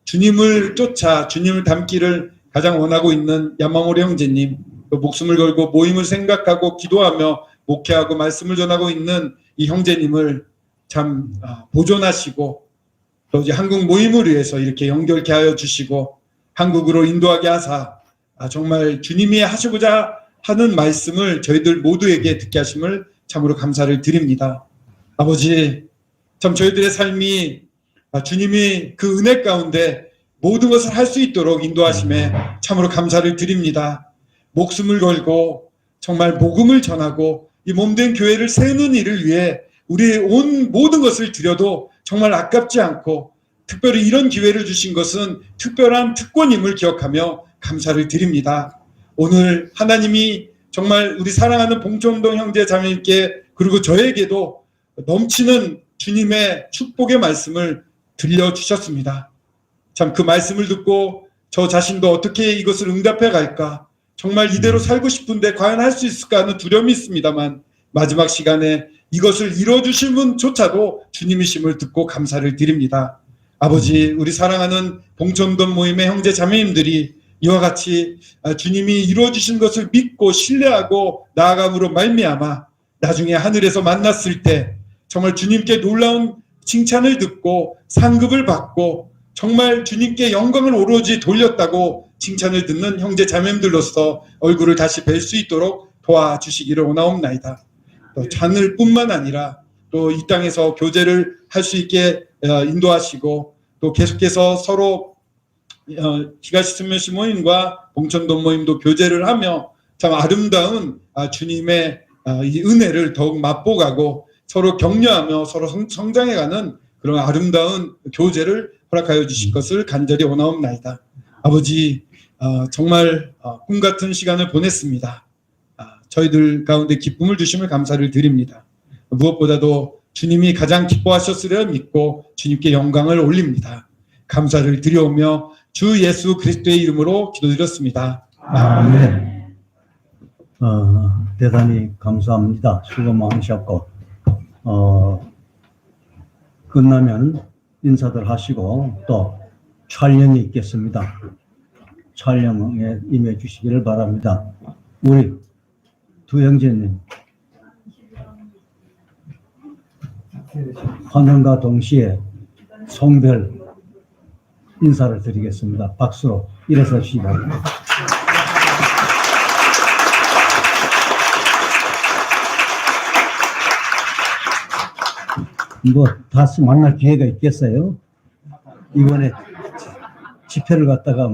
주님을 쫓아 주님을 닮기를 가장 원하고 있는 야마모리 형제님, 또 목숨을 걸고 모임을 생각하고 기도하며 목회하고 말씀을 전하고 있는 이 형제님을 참 보존하시고 또 이제 한국 모임을 위해서 이렇게 연결케 하여 주시고 한국으로 인도하게 하사 정말 주님이 하시고자 하는 말씀을 저희들 모두에게 듣게 하심을 참으로 감사를 드립니다. 아버지, 참 저희들의 삶이 주님이 그 은혜 가운데 모든 것을 할 수 있도록 인도하심에 참으로 감사를 드립니다. 목숨을 걸고 정말 복음을 전하고 이 몸된 교회를 세우는 일을 위해 우리의 온 모든 것을 드려도 정말 아깝지 않고 특별히 이런 기회를 주신 것은 특별한 특권임을 기억하며 감사를 드립니다. 오늘 하나님이 정말 우리 사랑하는 봉천동 형제 자매님께 그리고 저에게도 넘치는 주님의 축복의 말씀을 들려주셨습니다. 참 그 말씀을 듣고 저 자신도 어떻게 이것을 응답해 갈까, 정말 이대로 살고 싶은데 과연 할 수 있을까 하는 두려움이 있습니다만 마지막 시간에 이것을 이뤄주실 분조차도 주님이심을 듣고 감사를 드립니다. 아버지, 우리 사랑하는 봉천동 모임의 형제 자매님들이 이와 같이 주님이 이루어주신 것을 믿고 신뢰하고 나아감으로 말미암아 나중에 하늘에서 만났을 때 정말 주님께 놀라운 칭찬을 듣고 상급을 받고 정말 주님께 영광을 오로지 돌렸다고 칭찬을 듣는 형제 자매님들로서 얼굴을 다시 뵐 수 있도록 도와주시기를 원하옵나이다. 또 하늘뿐만 아니라 또 이 땅에서 교제를 할 수 있게 인도하시고 또 계속해서 서로 기가시스면시 모임과 봉천동 모임도 교제를 하며 참 아름다운 주님의 이 은혜를 더욱 맛보가고 서로 격려하며 서로 성장해가는 그런 아름다운 교제를 허락하여 주실 것을 간절히 원하옵나이다. 아버지, 정말 꿈같은 시간을 보냈습니다. 저희들 가운데 기쁨을 주심을 감사를 드립니다. 무엇보다도 주님이 가장 기뻐하셨으려 믿고 주님께 영광을 올립니다. 감사를 드려오며 주 예수 그리스도의 이름으로 기도드렸습니다. 아멘. 대단히 감사합니다. 수고 많으셨고 끝나면 인사들 하시고 또 촬영이 있겠습니다. 촬영에 임해 주시기를 바랍니다. 우리 두 형제님 환영과 동시에 송별 인사를 드리겠습니다. 박수로 일어서 주시기 바랍니다. 다시 만날 기회가 있겠어요? 이번에 집회를 갔다가